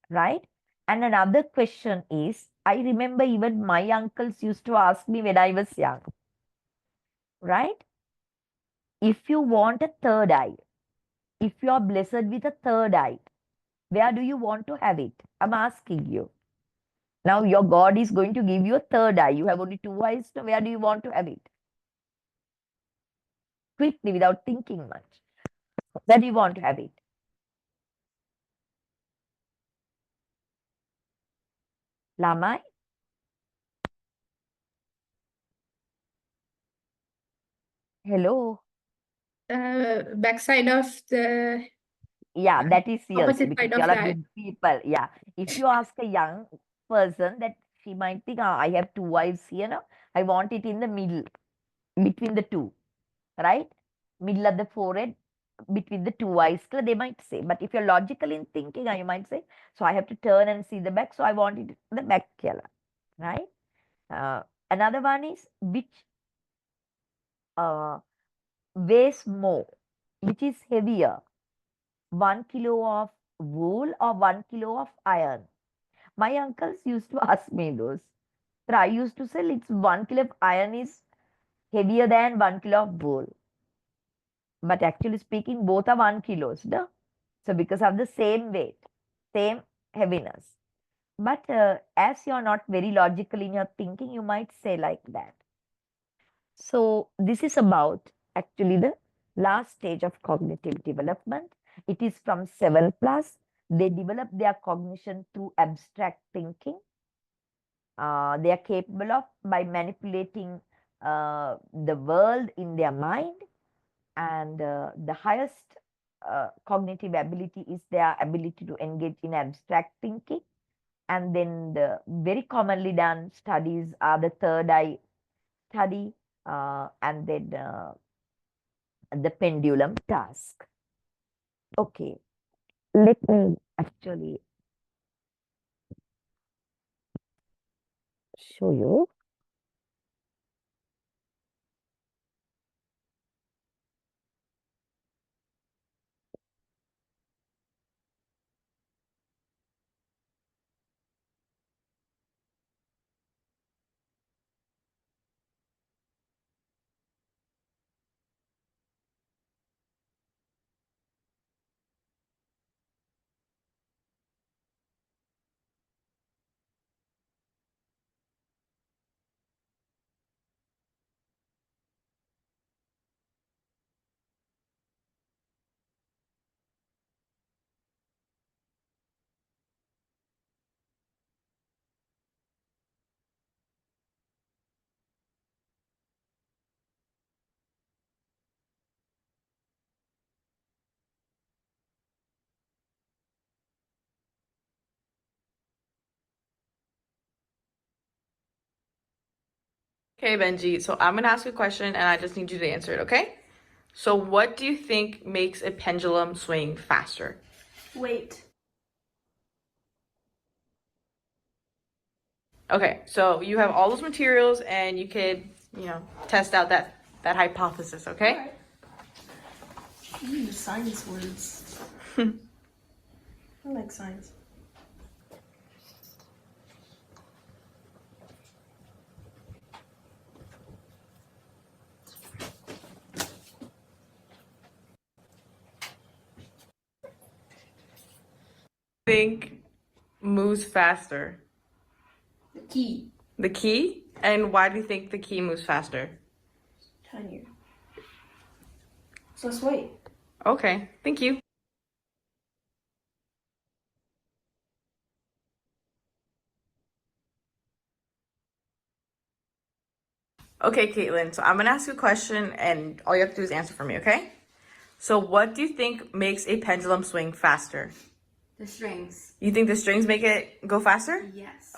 right? And another question is, I remember even my uncles used to ask me when I was young, right? If you want a third eye, if you are blessed with a third eye, where do you want to have it? I'm asking you. Now your God is going to give you a third eye. You have only two eyes. So where do you want to have it? Quickly, without thinking much. Where do you want to have it? Lamai? Hello? Backside of the Yeah, that is yes, opposite because side of you are that. big people. Yeah. If you ask a young person, that she might think, "Ah, I have two eyes here now. I want it in the middle, between the two, right? Middle of the forehead, between the two eyes, they might say. But if you're logical in thinking, you might say, so I have to turn and see the back, so I want it the back here, right? Another one is which weighs more, which is heavier, 1 kilo of wool or 1 kilo of iron. My uncles used to ask me those. So I used to say it's 1 kilo of iron is heavier than 1 kilo of wool. But actually speaking, both are 1 kilos. No? So because of the same weight, same heaviness. But as you're not very logical in your thinking, you might say like that. So this is about actually the last stage of cognitive development. It is from 7 plus. They develop their cognition through abstract thinking. They are capable of by manipulating the world in their mind, and the highest cognitive ability is their ability to engage in abstract thinking. And then the very commonly done studies are the third eye study, and then the pendulum task. Okay, let me actually show you. Okay, Benji, so I'm gonna ask you a question and I just need you to answer it, okay? So what do you think makes a pendulum swing faster? Wait. Okay, so you have all those materials and you could, test out that hypothesis, okay? Alright. The science words. I like science. think moves faster? The key. The key? And why do you think the key moves faster? Tinier. So let's wait. Okay, thank you. Okay, Caitlin, so I'm gonna ask you a question and all you have to do is answer for me, okay? So what do you think makes a pendulum swing faster? The strings. You think the strings make it go faster? Yes.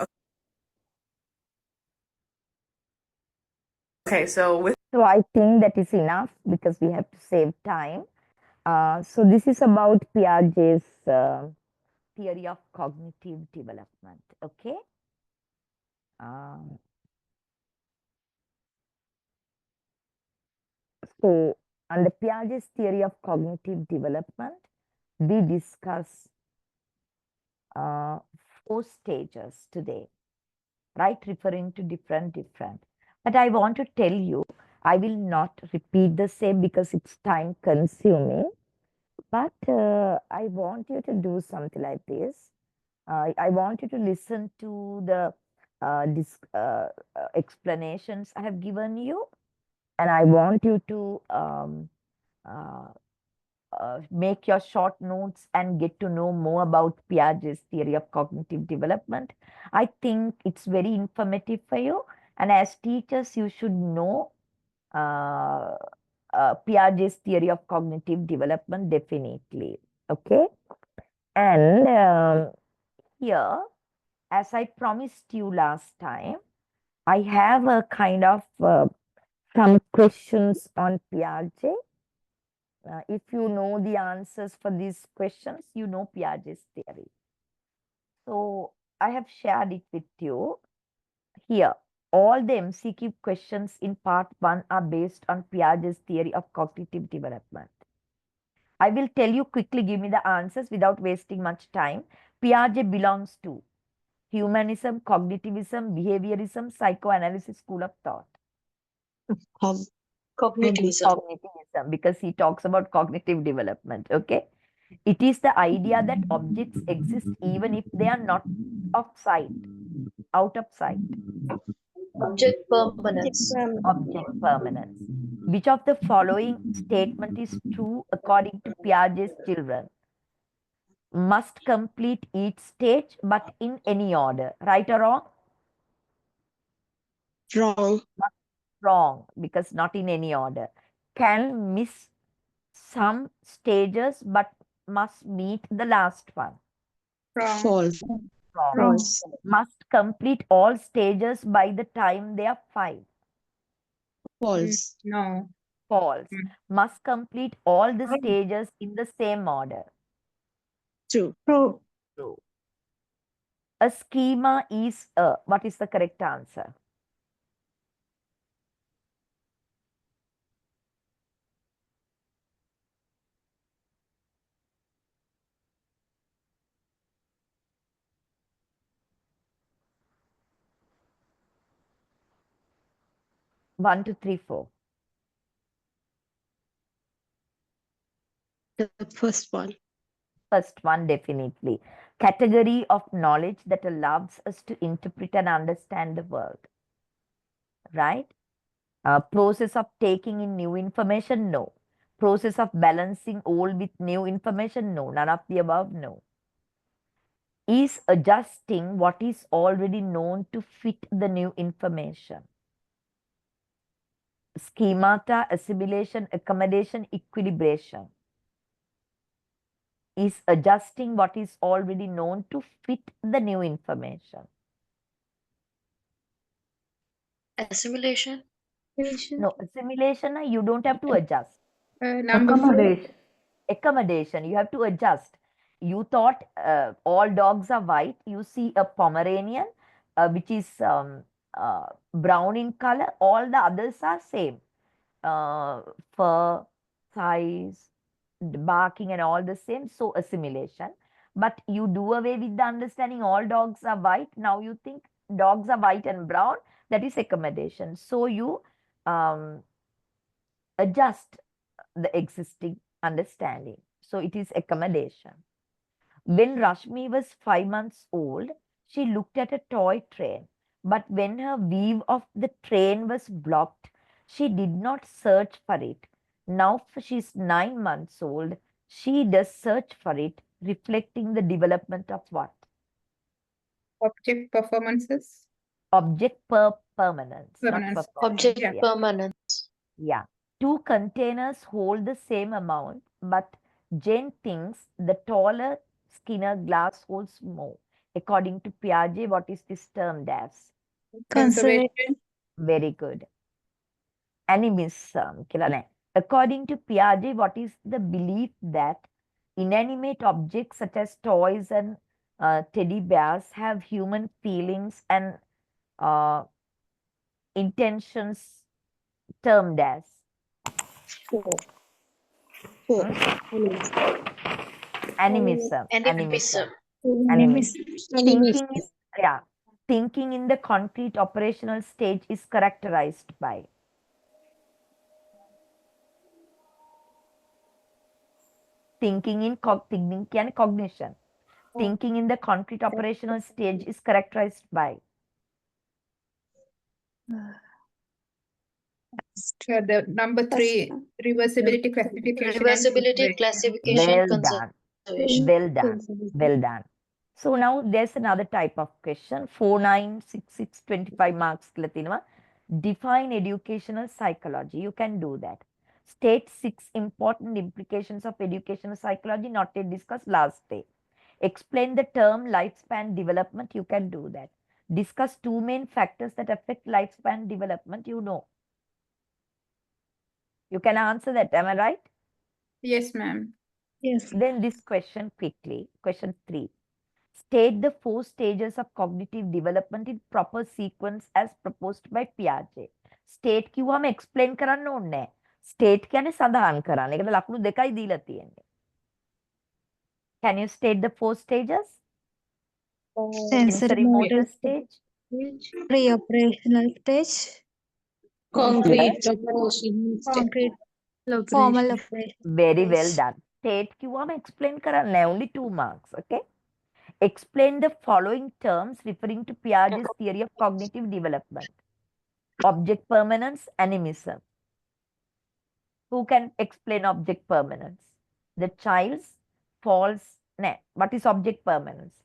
Okay, so I think that is enough because we have to save time. So this is about Piaget's theory of cognitive development. Okay. So under Piaget's theory of cognitive development, we discuss 4 stages today, right? Referring to different. But I want to tell you, I will not repeat the same because it's time consuming. But I want you to do something like this. I want you to listen to the explanations I have given you, and I want you to make your short notes and get to know more about Piaget's theory of cognitive development. I think it's very informative for you, and as teachers, you should know Piaget's theory of cognitive development definitely. Okay, and here, as I promised you last time, I have a kind of some questions on Piaget. If you know the answers for these questions, you know Piaget's theory. So I have shared it with you here. All the MCQ questions in part 1 are based on Piaget's theory of cognitive development. I will tell you quickly, give me the answers without wasting much time. Piaget belongs to humanism, cognitivism, behaviorism, psychoanalysis school of thought. Cognitivism. Cognitivism, because he talks about cognitive development. Okay. It is the idea that objects exist even if they are not of sight, out of sight. Object permanence. Object permanence. Which of the following statement is true according to Piaget's children? Must complete each stage, but in any order. Right or wrong? Wrong. Wrong, because not in any order. Can miss some stages, but must meet the last one. False. Wrong. False. Must complete all stages by the time they are 5. False. No. False. Must complete all the stages in the same order. True. True. A schema is a. What is the correct answer? One, two, three, four. The first one. First one, definitely. Category of knowledge that allows us to interpret and understand the world. Right? Process of taking in new information? No. Process of balancing old with new information? No. None of the above? No. Is adjusting what is already known to fit the new information. Schemata, assimilation, accommodation, equilibration. Is adjusting what is already known to fit the new information. Assimilation. No, assimilation, you don't have to adjust. Number 4. Accommodation, you have to adjust. You thought all dogs are white. You see a Pomeranian, which is brown in color. All the others are same. Fur, size, barking and all the same. So assimilation. But you do away with the understanding all dogs are white. Now you think dogs are white and brown. That is accommodation. So you adjust the existing understanding. So it is accommodation. When Rashmi was 5 months old, she looked at a toy train. But when her view of the train was blocked, she did not search for it. Now she's 9 months old. She does search for it, reflecting the development of what? Object performances. Object permanence, not Permanence. performance. Object Yeah. permanence. Yeah. Two containers hold the same amount, but Jane thinks the taller Skinner glass holds more. According to Piaget, what is this termed as? Conservation. Very good. Animism. කියලා නෑ. According to Piaget, what is the belief that inanimate objects such as toys and teddy bears have human feelings and uh, intentions termed as? Animism. Animism. Thinking is, yeah. Thinking in the concrete operational stage is characterized by thinking in cognition. Thinking in the concrete operational stage is characterized by The number 3, reversibility classification. and Reversibility, conservation. classification, well done. conservation. Well done. Well done. So now there's another type of question. 4966 25 marks කියලා තියෙනවා. Define educational psychology. You can do that. State 6 important implications of educational psychology not yet discussed last day. Explain the term lifespan development. You can do that. Discuss two main factors that affect lifespan development. You know. You can answer that. Am I right? Yes, ma'am. Yes. Then this question quickly. Question 3. State the 4 stages of cognitive development in proper sequence as proposed by Piaget. State කිව්වම explain කරන්න ඕනේ නැහැ. State කියන්නේ සඳහන් කරන්න. ඒකට ලකුණු දෙකයි දීලා තියෙන්නේ. Can you state the 4 stages? Sensory motor stage, pre-operational stage, Concrete. concrete formal operation. Very well done. State කිව්වම explain කරන්න නැහැ. Only 2 marks. Okay. Explain the following terms referring to Piaget's theory of cognitive development. Object permanence, animism. Who can explain object permanence? The child's false. What is object permanence?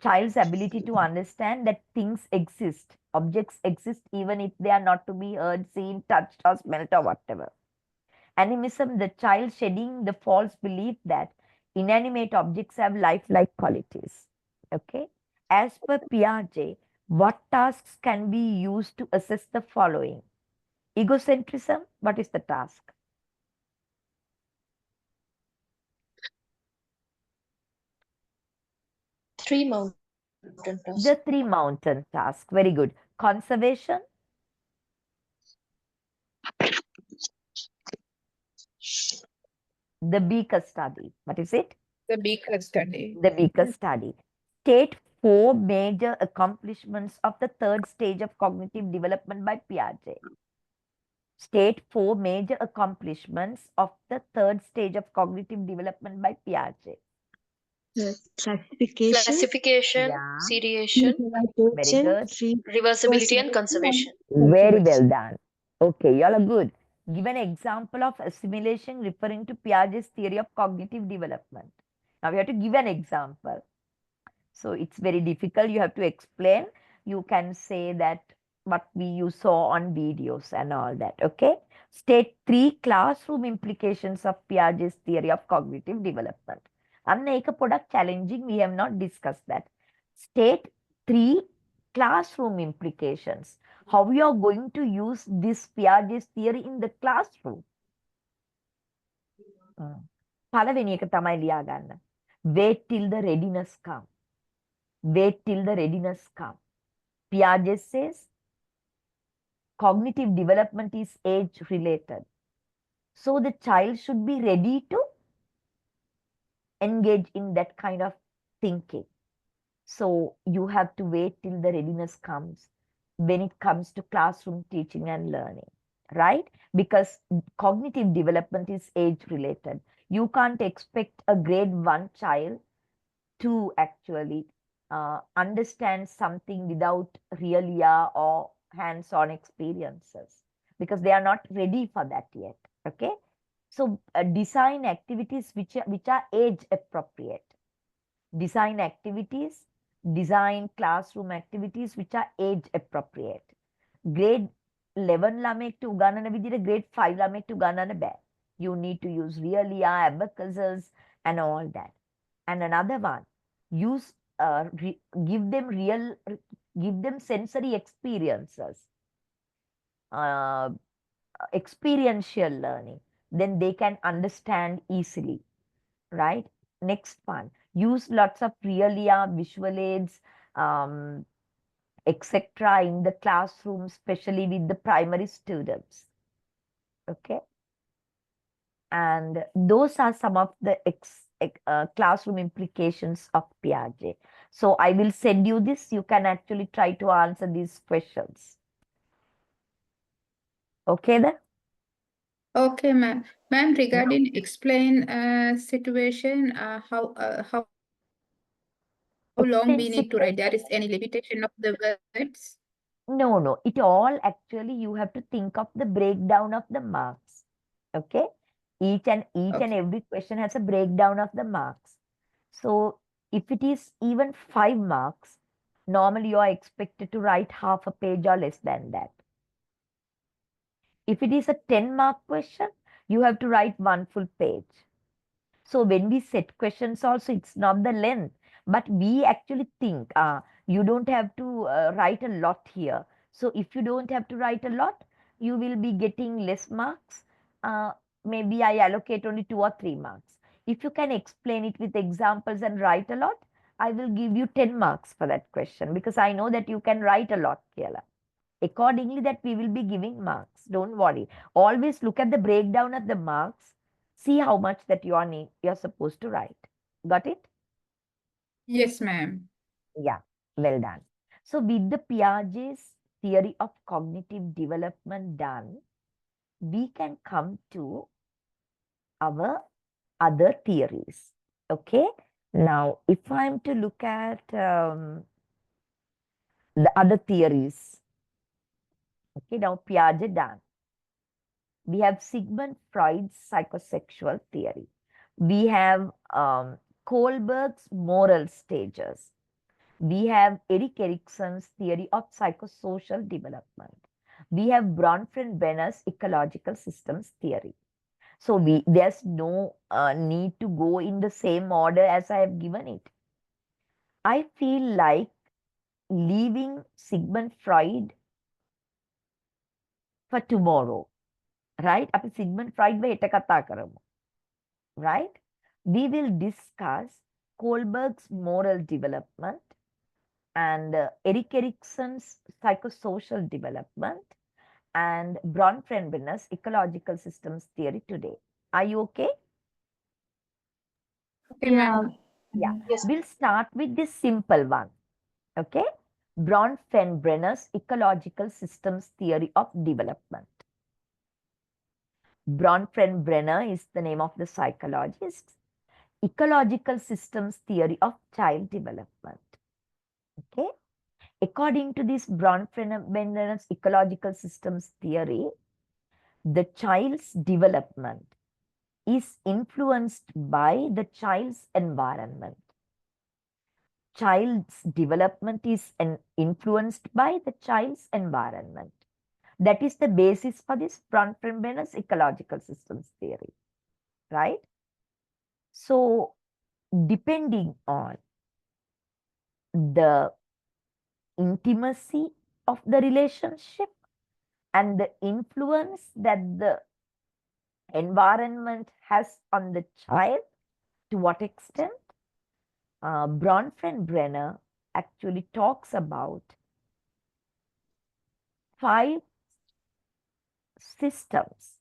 Child's ability to understand that things exist. Objects exist even if they are not to be heard, seen, touched, or smelt, or whatever. Animism, the child shedding the false belief that inanimate objects have lifelike qualities. Okay. As per Piaget, what tasks can be used to assess the following? Egocentrism, what is the task? Three mountain task. The 3 mountain task. Very good. Conservation, the beaker study. What is it? The beaker study. The beaker study. State 4 major accomplishments of the 3rd stage of cognitive development by Piaget. State 4 major accomplishments of the 3rd stage of cognitive development by Piaget. Classification, Classification, Yeah. seriation, Very good. reversibility, and conservation. Very well done. Okay, y'all are good. Give an example of assimilation referring to Piaget's theory of cognitive development. Now we have to give an example. So it's very difficult. You have to explain. You can say that what you saw on videos and all that. Okay. State 3 classroom implications of Piaget's theory of cognitive development. අන්න ඒක පොඩක් challenging. We have not discussed that. State 3 classroom implications. How you are going to use this Piaget's theory in the classroom? පළවෙනි එක තමයි ලියා ගන්න. Wait till the readiness come. Wait till the readiness come. Piaget says cognitive development is age related. So the child should be ready to engage in that kind of thinking. So you have to wait till the readiness comes when it comes to classroom teaching and learning, right? Because cognitive development is age related. You can't expect a grade 1 child to actually understand something without real yeah or hands-on experiences because they are not ready for that yet. Okay, so design activities which are age appropriate. Design activities, design classroom activities which are age appropriate. Grade 11 ළමෙක්ට උගන්නන විදිහට grade 5 ළමෙක්ට උගන්නන්න බෑ. You need to use realia, abacuses and all that. And another one, use give them sensory experiences, experiential learning. Then they can understand easily, right? Next one, use lots of realia, visual aids, etc. in the classroom, especially with the primary students. Okay. And those are some of the classroom implications of Piaget. So I will send you this. You can actually try to answer these questions. Okay then? Okay, ma'am. Ma'am, regarding explain situation, how long we need to write? There is any limitation of the words? No. It all actually you have to think of the breakdown of the marks. Okay? Each and every question has a breakdown of the marks. So if it is even 5 marks, normally you are expected to write half a page or less than that. If it is a 10-mark question, you have to write 1 full page. So when we set questions also, it's not the length, but we actually think you don't have to write a lot here. So if you don't have to write a lot, you will be getting less marks. Maybe I allocate only 2 or 3 marks. If you can explain it with examples and write a lot, I will give you 10 marks for that question because I know that you can write a lot, Kela. Accordingly, that we will be giving marks. Don't worry. Always look at the breakdown of the marks. See how much that you're supposed to write. Got it? Yes, ma'am. Yeah, well done. So with the Piaget's theory of cognitive development done, we can come to our other theories. Okay. Now, if I'm to look at the other theories, okay, now Piaget done. We have Sigmund Freud's psychosexual theory. We have Kohlberg's moral stages. We have Erik Erikson's theory of psychosocial development. We have Bronfenbrenner's ecological systems theory. So there's no need to go in the same order as I have given it. I feel like leaving Sigmund Freud for tomorrow. Right? අපි Sigmund Freud හෙට කතා කරමු. Right? We will discuss Kohlberg's moral development and Erik Erikson's psychosocial development and Bronfenbrenner's ecological systems theory today. Are you okay? Okay, ma'am. Yeah. We'll start with this simple one. Okay? Bronfenbrenner's ecological systems theory of development. Bronfenbrenner is the name of the psychologist. Ecological systems theory of child development. Okay. According to this Bronfenbrenner's ecological systems theory, the child's development is influenced by the child's environment. Child's development is influenced by the child's environment. That is the basis for this Bronfenbrenner's ecological systems theory, right? So, depending on the intimacy of the relationship and the influence that the environment has on the child, to what extent, Bronfenbrenner actually talks about 5 systems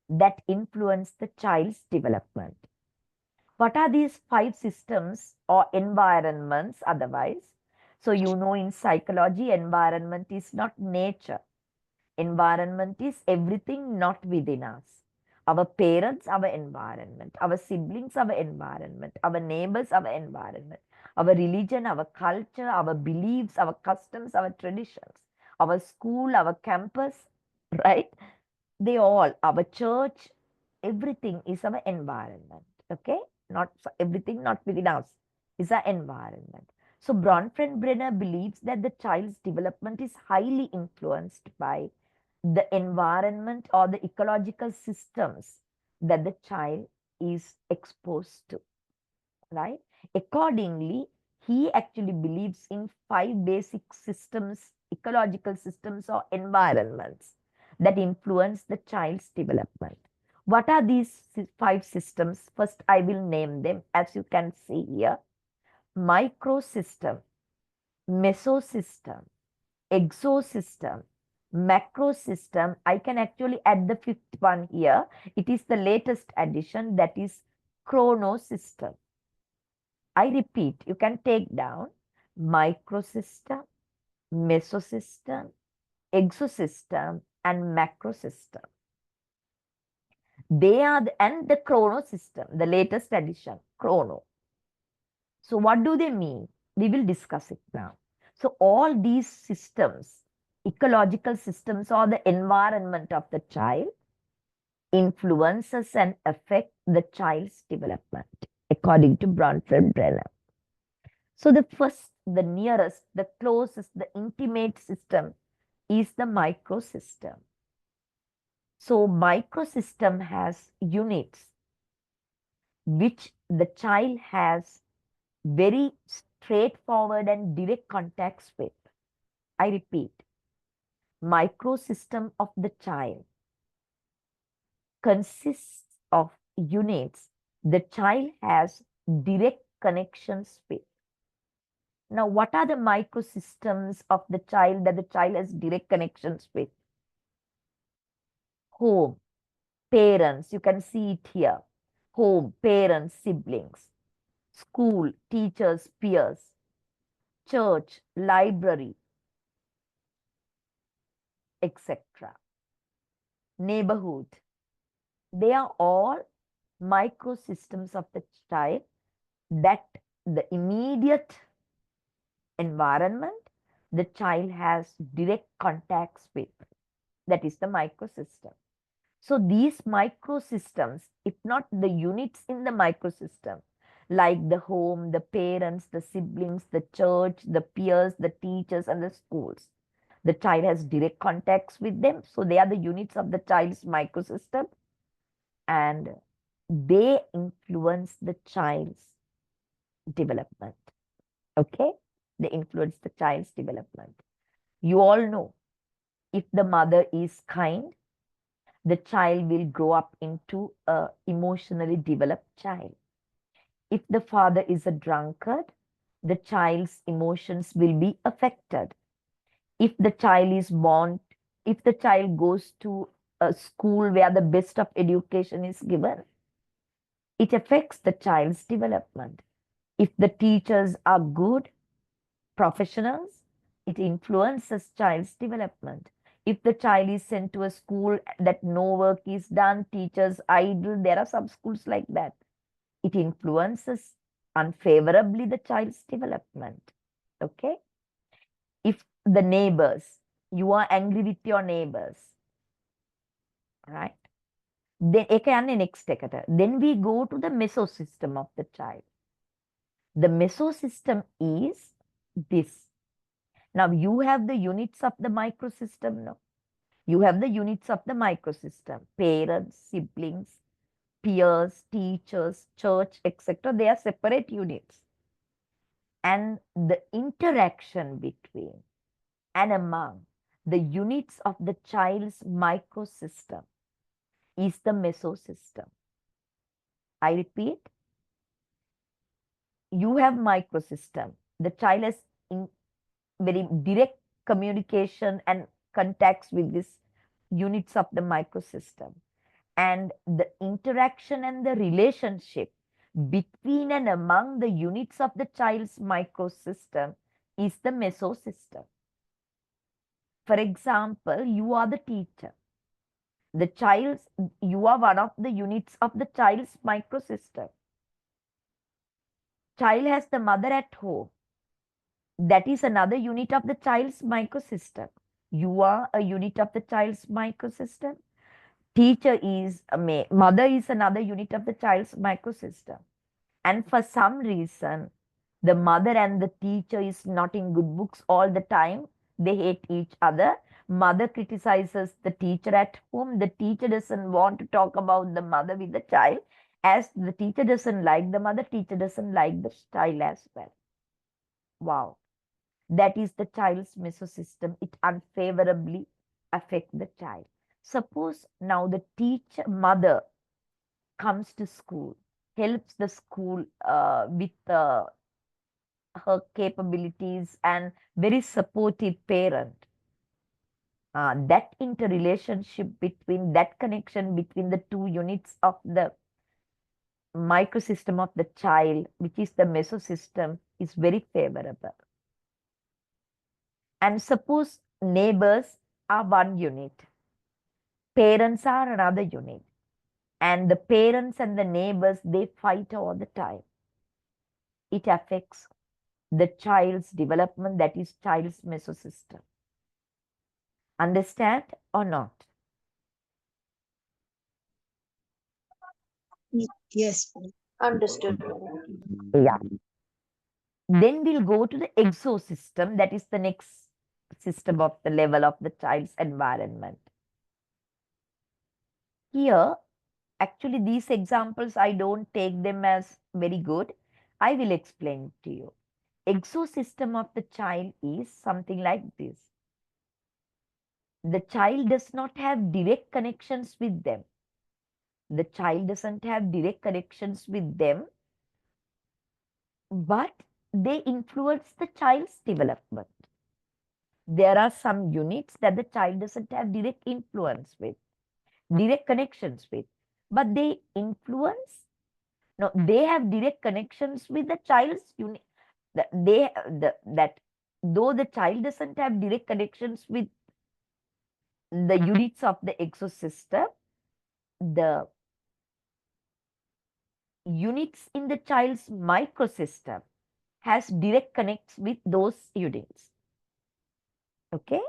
that influence the child's development. What are these 5 systems or environments otherwise? So you know in psychology, environment is not nature. Environment is everything not within us. Our parents, our environment. Our siblings, our environment. Our neighbors, our environment. our religion, our culture, our beliefs, our customs, our traditions, our school, our campus, right? They all, our church, everything is our environment. Okay, not everything, not within us, is our environment. So Bronfenbrenner believes that the child's development is highly influenced by the environment or the ecological systems that the child is exposed to, right? Accordingly, he actually believes in 5 basic systems, ecological systems or environments that influence the child's development. What are these 5 systems? First, I will name them as you can see here. Microsystem, mesosystem, exosystem, macrosystem. I can actually add the 5th one here. It is the latest addition, that is chronosystem. I repeat, you can take down microsystem, mesosystem, exosystem, and macrosystem. They are and the chronosystem, the latest addition, chrono. So what do they mean? We will discuss it now. So all these systems, ecological systems or the environment of the child, influences and affect the child's development, according to Bronfenbrenner. So the first, the nearest, the closest, the intimate system is the microsystem. So microsystem has units which the child has very straightforward and direct contacts with. I repeat, microsystem of the child consists of units the child has direct connections with. Now, what are the microsystems of the child that the child has direct connections with? Home, parents, you can see it here. Home, parents, siblings. School, teachers, peers. Church, library, etc. Neighborhood. They are all microsystems of the child that the immediate environment the child has direct contacts with. That is the microsystem. So these microsystems, if not the units in the microsystem, like the home, the parents, the siblings, the church, the peers, the teachers, and the schools, the child has direct contacts with them. So they are the units of the child's microsystem, and they influence the child's development. Okay? They influence the child's development. You all know, if the mother is kind, the child will grow up into a emotionally developed child. If the father is a drunkard, the child's emotions will be affected. If the child is born, if the child goes to a school where the best of education is given, it affects the child's development. If the teachers are good professionals, it influences child's development. If the child is sent to a school that no work is done, teachers idle, there are some schools like that, it influences unfavorably the child's development. Okay? If the neighbors, you are angry with your neighbors, right? Then next then we go to the mesosystem of the child. The mesosystem is this. Now you have the units of the microsystem now. You have the units of the microsystem, parents, siblings, peers, teachers, church, etc. They are separate units. And the interaction between and among the units of the child's microsystem is the mesosystem. I repeat, you have microsystem. The child has very direct communication and contacts with these units of the microsystem. And the interaction and the relationship between and among the units of the child's microsystem is the mesosystem. For example, you are the teacher. You are one of the units of the child's microsystem. Child has the mother at home. That is another unit of the child's microsystem. You are a unit of the child's microsystem. Teacher is mother is another unit of the child's microsystem. And for some reason, the mother and the teacher is not in good books all the time. They hate each other. Mother criticizes the teacher at home. The teacher doesn't want to talk about the mother with the child. As the teacher doesn't like the mother, teacher doesn't like the child as well. Wow. That is the child's mesosystem. It unfavorably affects the child. Suppose now the teacher, mother comes to school, helps the school with her capabilities and very supportive parent. That interrelationship between that connection between the two units of the microsystem of the child, which is the mesosystem, is very favorable. And suppose neighbors are one unit, parents are another unit, and the parents and the neighbors, they fight all the time. It affects the child's development, that is child's mesosystem. Understand or not? Yes. Understood. Yeah. Then we'll go to the exosystem, that is the next system of the level of the child's environment. Here, actually these examples, I don't take them as very good. I will explain to you. Exosystem of the child is something like this. The child does not have direct connections with them. The child doesn't have direct connections with them, but they influence the child's development. There are some units that the child doesn't have direct influence with, direct connections with, but they influence. No, they have direct connections with the child's unit. That though the child doesn't have direct connections with the units of the exosystem, the units in the child's microsystem has direct connects with those units. Okay.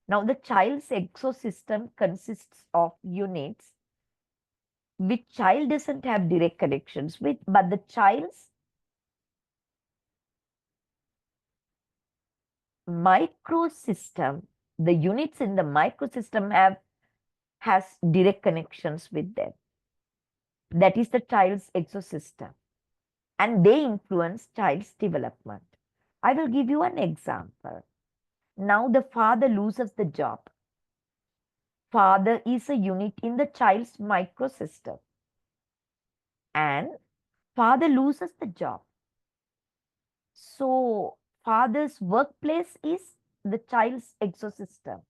Now the child's exosystem consists of units which child doesn't have direct connections with, but the child's microsystem, the units in the microsystem has direct connections with them. That is the child's exosystem, and they influence child's development. I will give you an example. Now the father loses the job. Father is a unit in the child's microsystem, and father loses the job. So father's workplace is the child's exosystem.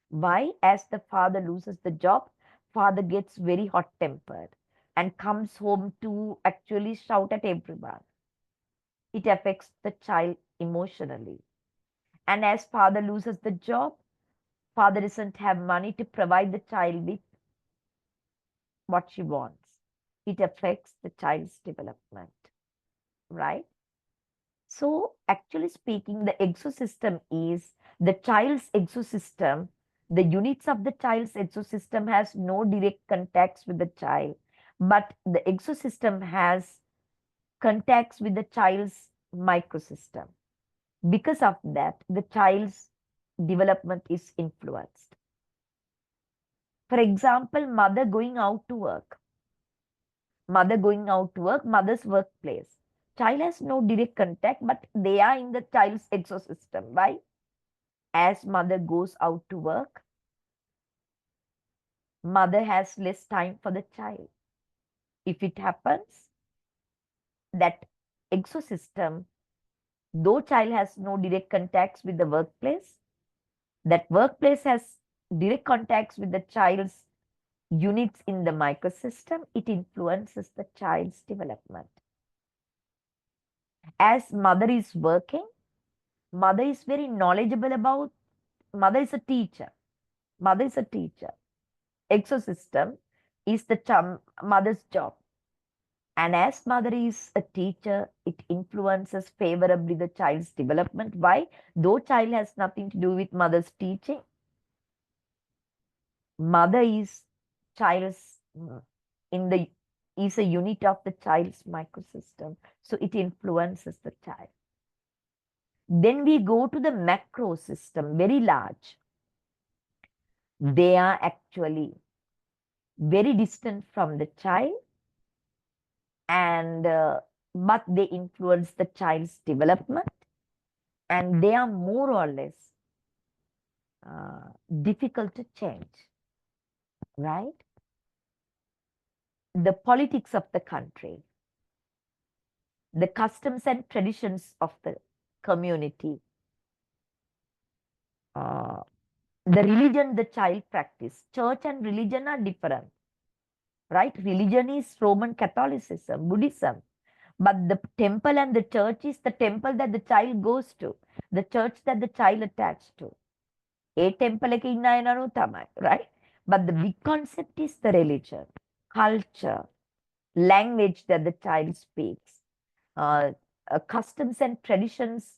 Why? As the father loses the job, father gets very hot-tempered and comes home to actually shout at everyone. It affects the child emotionally. And as father loses the job, father doesn't have money to provide the child with what she wants. It affects the child's development, right? So actually speaking, the exosystem is the child's exosystem. The units of the child's exosystem has no direct contacts with the child, but the exosystem has contacts with the child's microsystem. Because of that, the child's development is influenced. For example, mother going out to work. Mother going out to work, mother's workplace. Child has no direct contact, but they are in the child's exosystem. Why? As mother goes out to work, mother has less time for the child. If it happens, that exosystem, though child has no direct contacts with the workplace, that workplace has direct contacts with the child's units in the microsystem, it influences the child's development. As mother is working, mother is very knowledgeable about, mother is a teacher. Mother is a teacher. Exosystem is the mother's job. And as mother is a teacher, it influences favorably the child's development. Why? Though child has nothing to do with mother's teaching, mother is child's in the is a unit of the child's microsystem, so it influences the child. Then we go to the macro system, very large. They are actually very distant from the child, and but they influence the child's development, and they are more or less difficult to change, right? The politics of the country, the customs and traditions of the community, the religion the child practice. Church and religion are different, right? Religion is Roman Catholicism, Buddhism, but the temple and the church is the temple that the child goes to, the church that the child attached to. A temple එක ඉන්න අය නරු තමයි, right? But the big concept is the religion, culture, language that the child speaks, customs and traditions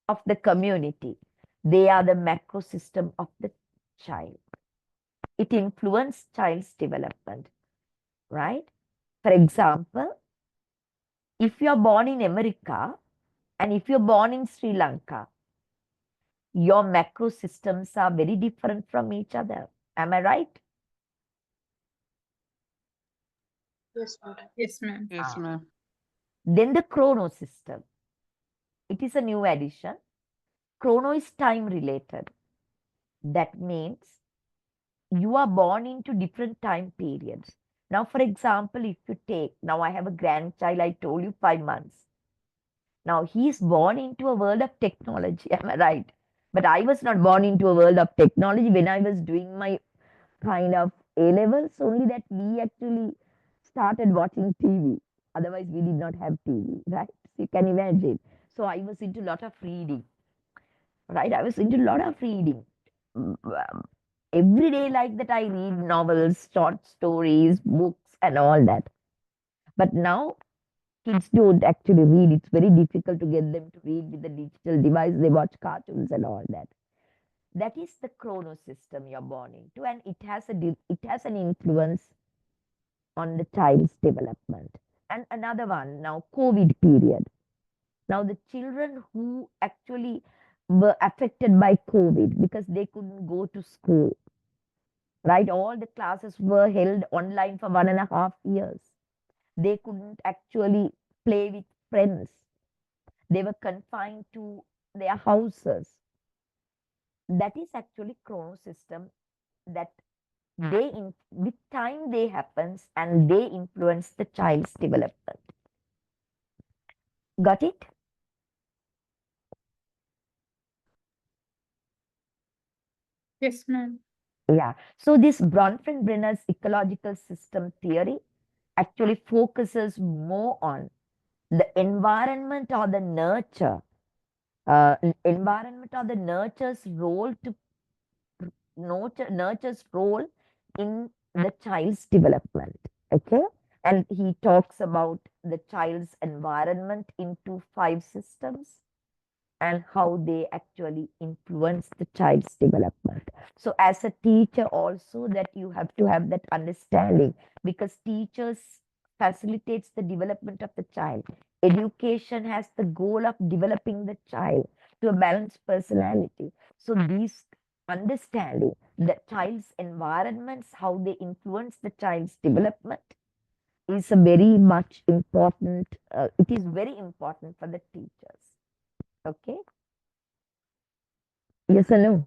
of the community. They are the macro system of the child. It influences child's development, right? For example, if you're born in America and if you're born in Sri Lanka, your macro systems are very different from each other. Am I right? Yes, madam. Yes, ma'am. Yes, ma'am. Then the chrono system. It is a new addition. Chrono is time related. That means you are born into different time periods. Now, for example, if you take, now I have a grandchild, I told you 5 months. Now he is born into a world of technology, am I right? But I was not born into a world of technology when I was doing my kind of A-levels, only that we actually started watching TV. Otherwise, we did not have TV, right? So you can imagine. So I was into a lot of reading, right? I was into a lot of reading. Every day like that, I read novels, short stories, books, and all that. But now, kids don't actually read. It's very difficult to get them to read with the digital device. They watch cartoons and all that. That is the chrono system you're born into, and it has an influence on the child's development. And another one, now COVID period. Now the children who actually were affected by COVID because they couldn't go to school, right? All the classes were held online for 1.5 years. They couldn't actually play with friends. They were confined to their houses. That is actually chrono system that with time they happens and they influence the child's development. Got it? Yes, ma'am. Yeah. So this Bronfenbrenner's ecological system theory actually focuses more on the environment or the nurture, nurture's role to nurture's role in the child's development. Okay, and he talks about the child's environment into 5 systems and how they actually influence the child's development. So as a teacher also, that you have to have that understanding, because teachers facilitates the development of the child. Education has the goal of developing the child to a balanced personality. So these understanding the child's environments, how they influence the child's development, is a very much important, it is very important for the teachers. Okay. Yes or no?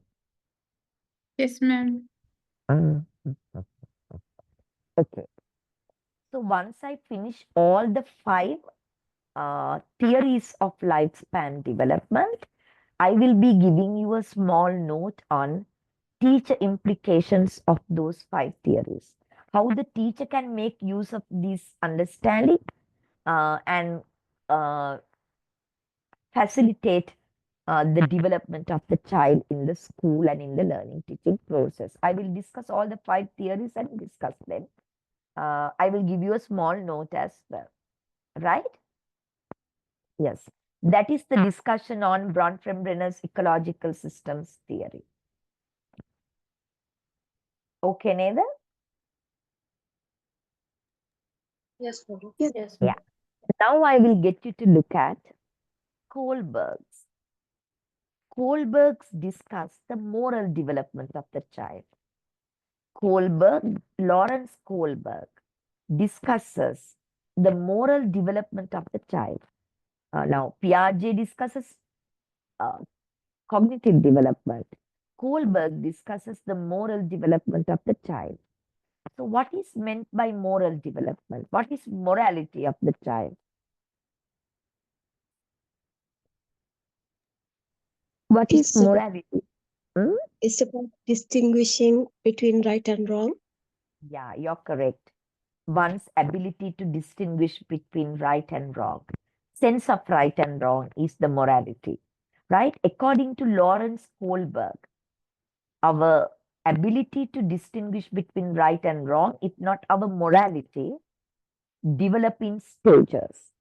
Yes, ma'am. Okay. So once I finish all the 5 theories of lifespan development, I will be giving you a small note on teacher implications of those 5 theories. How the teacher can make use of this understanding and facilitate the development of the child in the school and in the learning teaching process. I will discuss all the 5 theories and discuss them. I will give you a small note as well, right? Yes, that is the discussion on Bronfenbrenner's ecological systems theory. Okay, Nathan? Yes, madam. Yes. Yeah. Now I will get you to look at Kohlberg's. Kohlberg's discuss the moral development of the child. Lawrence Kohlberg discusses the moral development of the child. Now, Piaget discusses uh, cognitive development. Kohlberg discusses the moral development of the child. So, what is meant by moral development? What is morality of the child? What is It's about, morality? Hmm? it's about distinguishing between right and wrong. Yeah, you're correct. One's ability to distinguish between right and wrong. Sense of right and wrong is the morality, right? According to Lawrence Kohlberg, our ability to distinguish between right and wrong, if not our morality, develop in stages,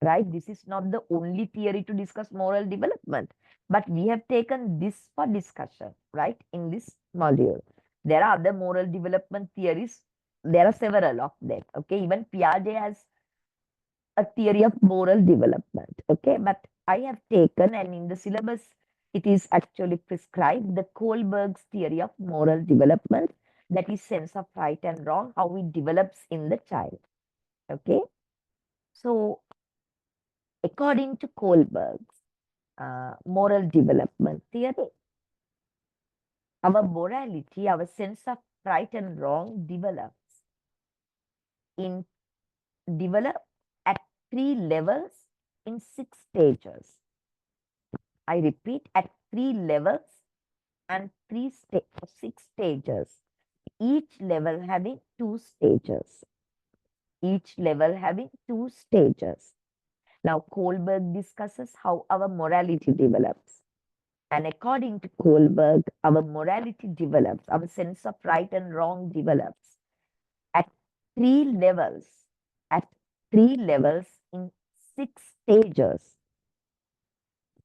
right? This is not the only theory to discuss moral development, but we have taken this for discussion, right? In this module, there are other moral development theories. There are several of them. Okay, even Piaget has a theory of moral development. Okay, but I have taken, and in the syllabus it is actually prescribed, the Kohlberg's theory of moral development, that is sense of right and wrong, how it develops in the child. Okay, so according to Kohlberg's moral development theory, our morality, our sense of right and wrong in develop at 3 levels in 6 stages. I repeat, at 3 levels and 6 stages. Each level having 2 stages. Each level having 2 stages. Now, Kohlberg discusses how our morality develops. And according to Kohlberg, our morality develops, our sense of right and wrong develops at 3 levels. At 3 levels in 6 stages.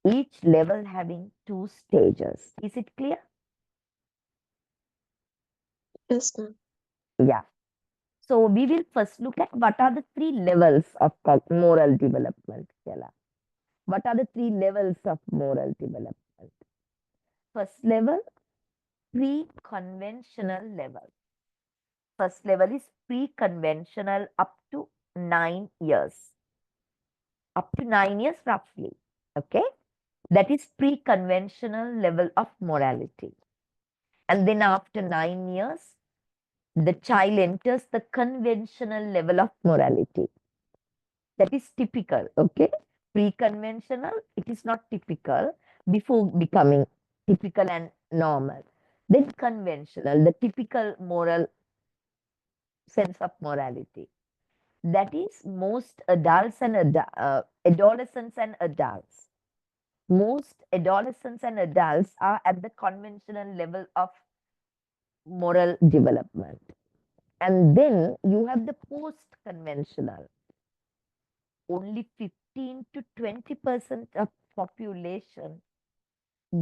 Each level having 2 stages. Is it clear? Yes, ma'am. Yeah. So we will first look at what are the 3 levels of moral development, Stella. What are the 3 levels of moral development? First level, pre-conventional level. First level is pre-conventional up to 9 years. Up to 9 years roughly. Okay. That is pre-conventional level of morality. And then after 9 years, the child enters the conventional level of morality. That is typical, okay? Pre-conventional, it is not typical before becoming typical and normal. Then conventional, the typical moral sense of morality. That is most adults and adolescents and adults. Most adolescents and adults are at the conventional level of moral development. And then you have the post-conventional. Only 15 to 20% of population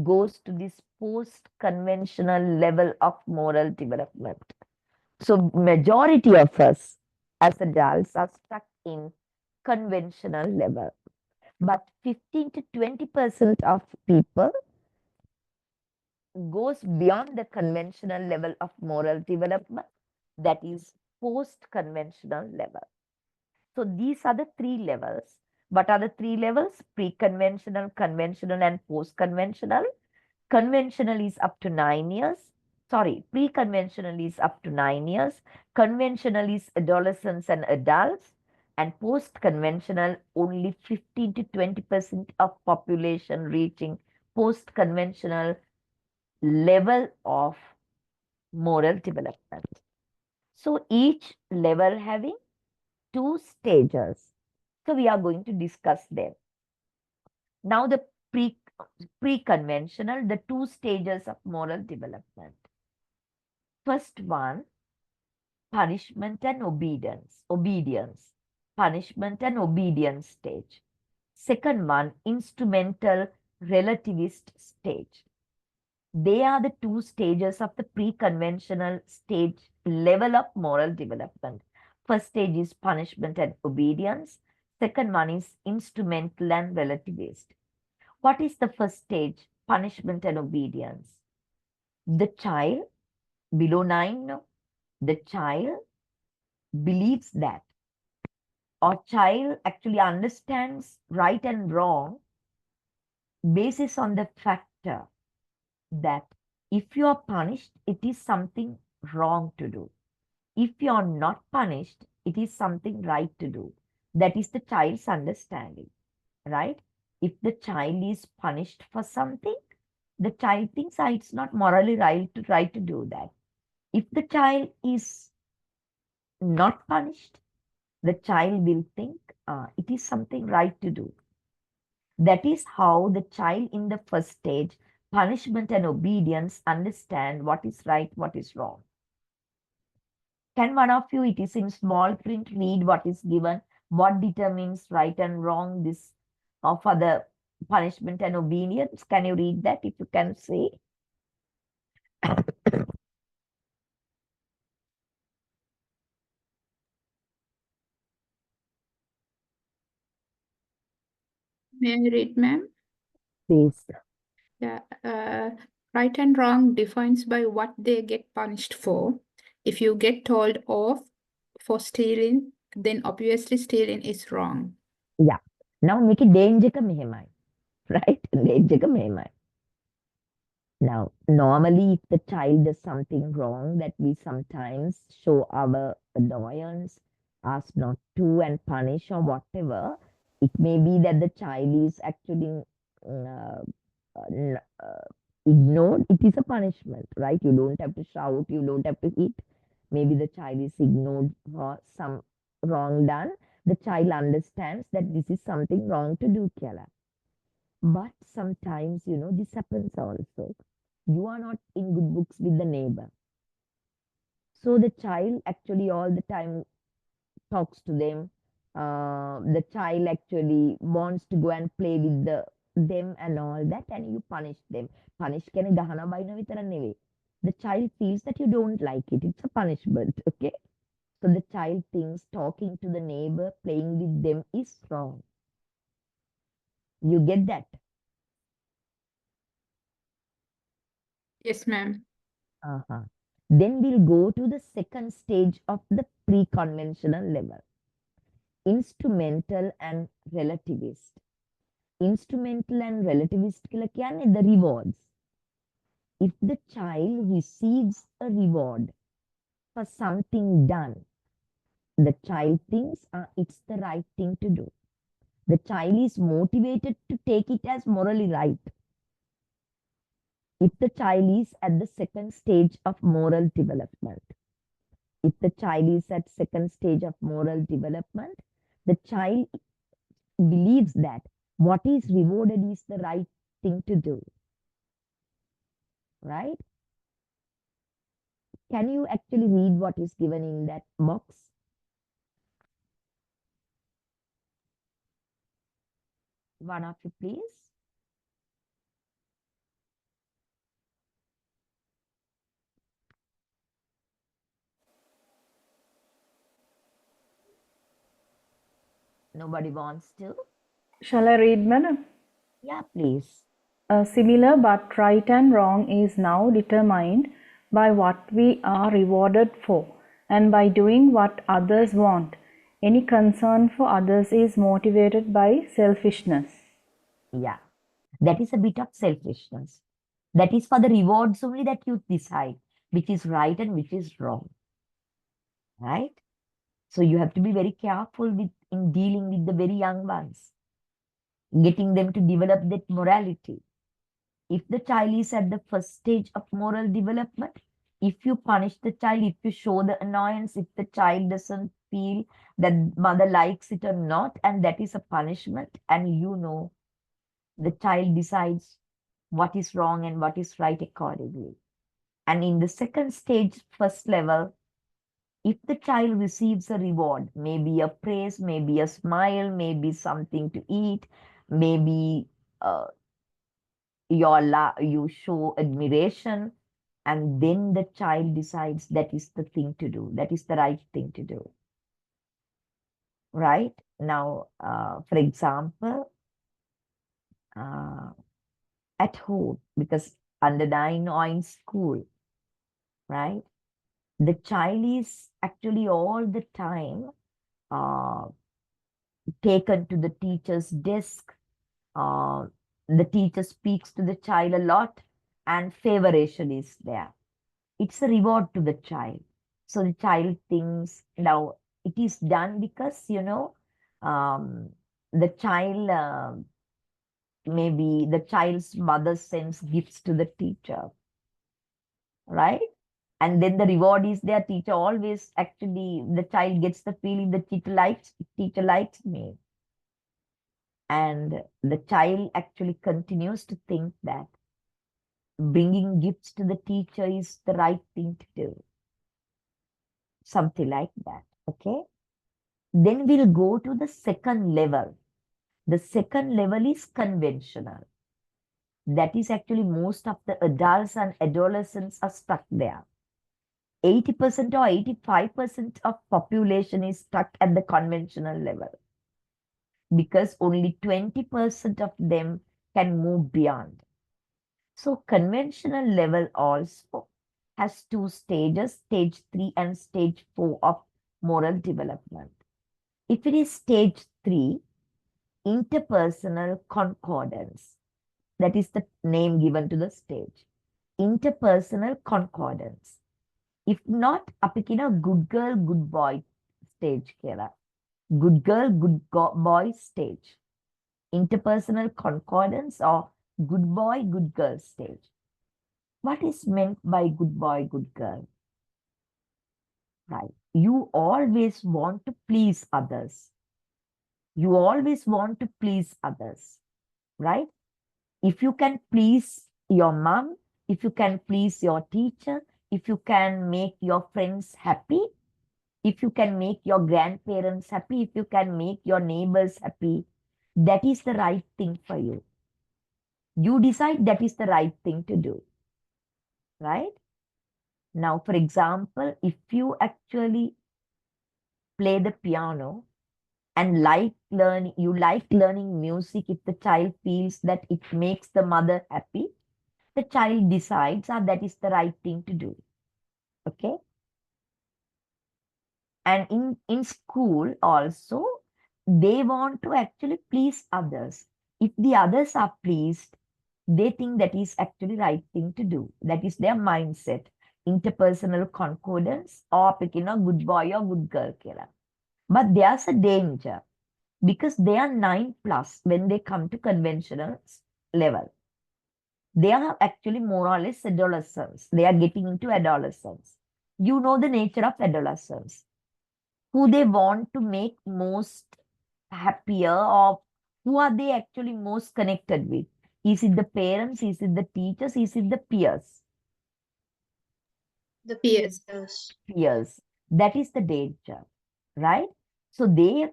goes to this post-conventional level of moral development. So majority of us as adults are stuck in conventional level. But 15 to 20% of people goes beyond the conventional level of moral development, that is post-conventional level. So these are the 3 levels. What are the 3 levels? Pre-conventional, conventional, and post-conventional. Conventional is up to 9 years. Sorry, pre-conventional is up to 9 years. Conventional is adolescents and adults. And post-conventional, only 15 to 20% of population reaching post-conventional level of moral development. So each level having 2 stages. So we are going to discuss them. Now the pre-conventional, the 2 stages of moral development. First one, punishment and obedience, punishment and obedience stage. Second one, instrumental relativist stage. They are the two stages of the pre-conventional stage level of moral development. First stage is punishment and obedience. Second one is instrumental and relativist. What is the first stage? Punishment and obedience. The child below 9, no, the child believes that, or child actually understands right and wrong basis on the factor that if you are punished, it is something wrong to do. If you are not punished, it is something right to do. That is the child's understanding, right? If the child is punished for something, the child thinks it's not morally right to do that. If the child is not punished, the child will think it is something right to do. That is how the child in the first stage, punishment and obedience, understand what is right, what is wrong. Can one of you, it is in small print, read what is given, what determines right and wrong, this for the punishment and obedience? Can you read that if you can say? May I read, ma'am? Please. Yeah, right and wrong defines by what they get punished for. If you get told off for stealing, then obviously stealing is wrong. Yeah. Now make it danger ka mehemai. Right? Danger ka mehemai. Now, normally, if the child does something wrong, that we sometimes show our annoyance, ask not to, and punish or whatever, it may be that the child is actually uh, ignored. It is a punishment, right? You don't have to shout, you don't have to hit. Maybe the child is ignored for some wrong done. The child understands that this is something wrong to do, Kyala. But sometimes, this happens also. You are not in good books with the neighbor. So the child actually all the time talks to them. The child actually wants to go and play with them and all that, and you punish them. Punish kene gahana baina vitara newe. The child feels that you don't like it. It's a punishment, okay? So the child thinks talking to the neighbor, playing with them is wrong. You get that? Yes, ma'am. Then we'll go to the second stage of the pre-conventional level. Instrumental and relativist. Instrumental and relativist කියලා කියන්නේ the rewards. If the child receives a reward for something done, the child thinks it's the right thing to do. The child is motivated to take it as morally right. If the child is at the second stage of moral development, if the child is at second stage of moral development, the child believes that what is rewarded is the right thing to do. Right? Can you actually read what is given in that box? One of you, please. Nobody wants to? Shall I read, madam? Yeah, please. Similar but right and wrong is now determined by what we are rewarded for and by doing what others want. Any concern for others is motivated by selfishness. Yeah, that is a bit of selfishness. That is for the rewards only that you decide which is right and which is wrong. Right? So you have to be very careful in dealing with the very young ones, getting them to develop that morality. If the child is at the first stage of moral development, if you punish the child, if you show the annoyance, if the child doesn't feel that mother likes it or not, and that is a punishment, and the child decides what is wrong and what is right accordingly. And in the second stage, first level, If the child receives a reward, maybe a praise, maybe a smile, maybe something to eat, maybe you show admiration, and then the child decides that is the thing to do, that is the right thing to do. Right? Now, for example, at home, because under 9 or in school, right? The child is actually all the time taken to the teacher's desk. The teacher speaks to the child a lot, and favoration is there. It's a reward to the child. So the child thinks now it is done because, the child, maybe the child's mother sends gifts to the teacher, right? And then the reward is there. Teacher always actually, the child gets the feeling the teacher likes me. And the child actually continues to think that bringing gifts to the teacher is the right thing to do. Something like that, okay? Then we'll go to the second level. The second level is conventional. That is actually most of the adults and adolescents are stuck there. 80% or 85% of population is stuck at the conventional level, because only 20% of them can move beyond. So conventional level also has 2 stages, stage 3 and stage 4 of moral development. If it is stage 3, interpersonal concordance, that is the name given to the stage. Interpersonal concordance. If not, අපි කියන good girl, good boy stage කියලා. Good girl, good boy stage. Interpersonal concordance or good boy, good girl stage. What is meant by good boy, good girl? Right. You always want to please others. You always want to please others, right? If you can please your mom, if you can please your teacher, if you can make your friends happy, if you can make your grandparents happy, if you can make your neighbors happy, that is the right thing for you. You decide that is the right thing to do, right? Now, for example, if you actually play the piano and you like learning music, if the child feels that it makes the mother happy, the child decides that is the right thing to do. Okay. And in school also, they want to actually please others. If the others are pleased, they think that is actually right thing to do. That is their mindset. Interpersonal concordance, or good boy or good girl killer. But there's a danger, because they are 9 plus when they come to conventional level. They are actually more or less adolescents. They are getting into adolescence. You know the nature of adolescents. Who they want to make most happier, or who are they actually most connected with? Is it the parents? Is it the teachers? Is it the peers? The peers. Peers. That is the danger, right? So they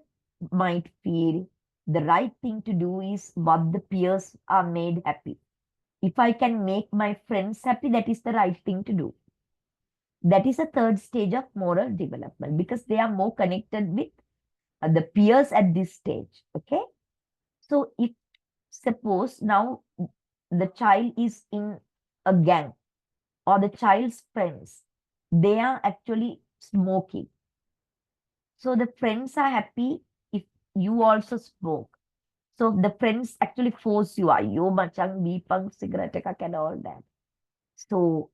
might feel the right thing to do is what the peers are made happy. If I can make my friends happy, that is the right thing to do. That is a third stage of moral development, because they are more connected with the peers at this stage. Okay. So if suppose now the child is in a gang, or the child's friends, they are actually smoking. So the friends are happy if you also smoke. So the friends actually force you, ayo macam bipang cigarette ekak and all that. So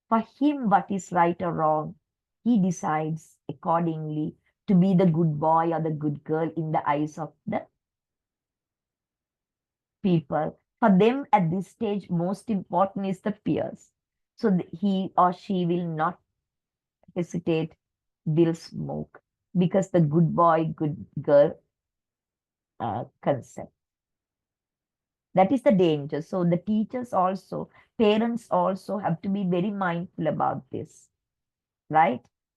for him, what is right or wrong, he decides accordingly to be the good boy or the good girl in the eyes of the people. For them at this stage, most important is the peers. So he or she will not hesitate, will smoke, because the good boy, good girl concept. That is the danger. So the teachers also, parents also have to be very mindful about this, right?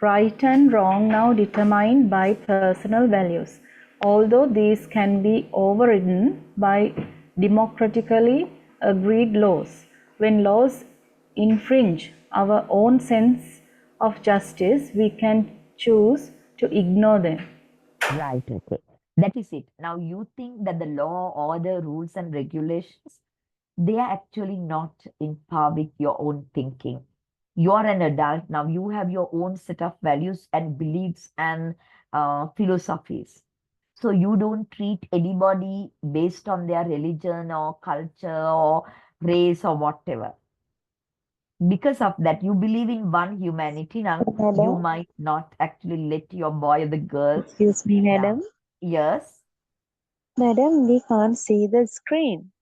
right and wrong now determined by personal values, although these can be overridden by democratically agreed laws. When laws infringe our own sense of justice, we can choose to ignore them. Right, okay. That is it. Now you think that the law or the rules and regulations, they are actually not in par with your own thinking. You're an adult now, you have your own set of values and beliefs and philosophies. So you don't treat anybody based on their religion or culture or race or whatever. Because of that, you believe in one humanity. Now, you Madam, might not actually let your boy or the girl. excuse me, Yeah. madam. Yes. Madam, we can't see the screen.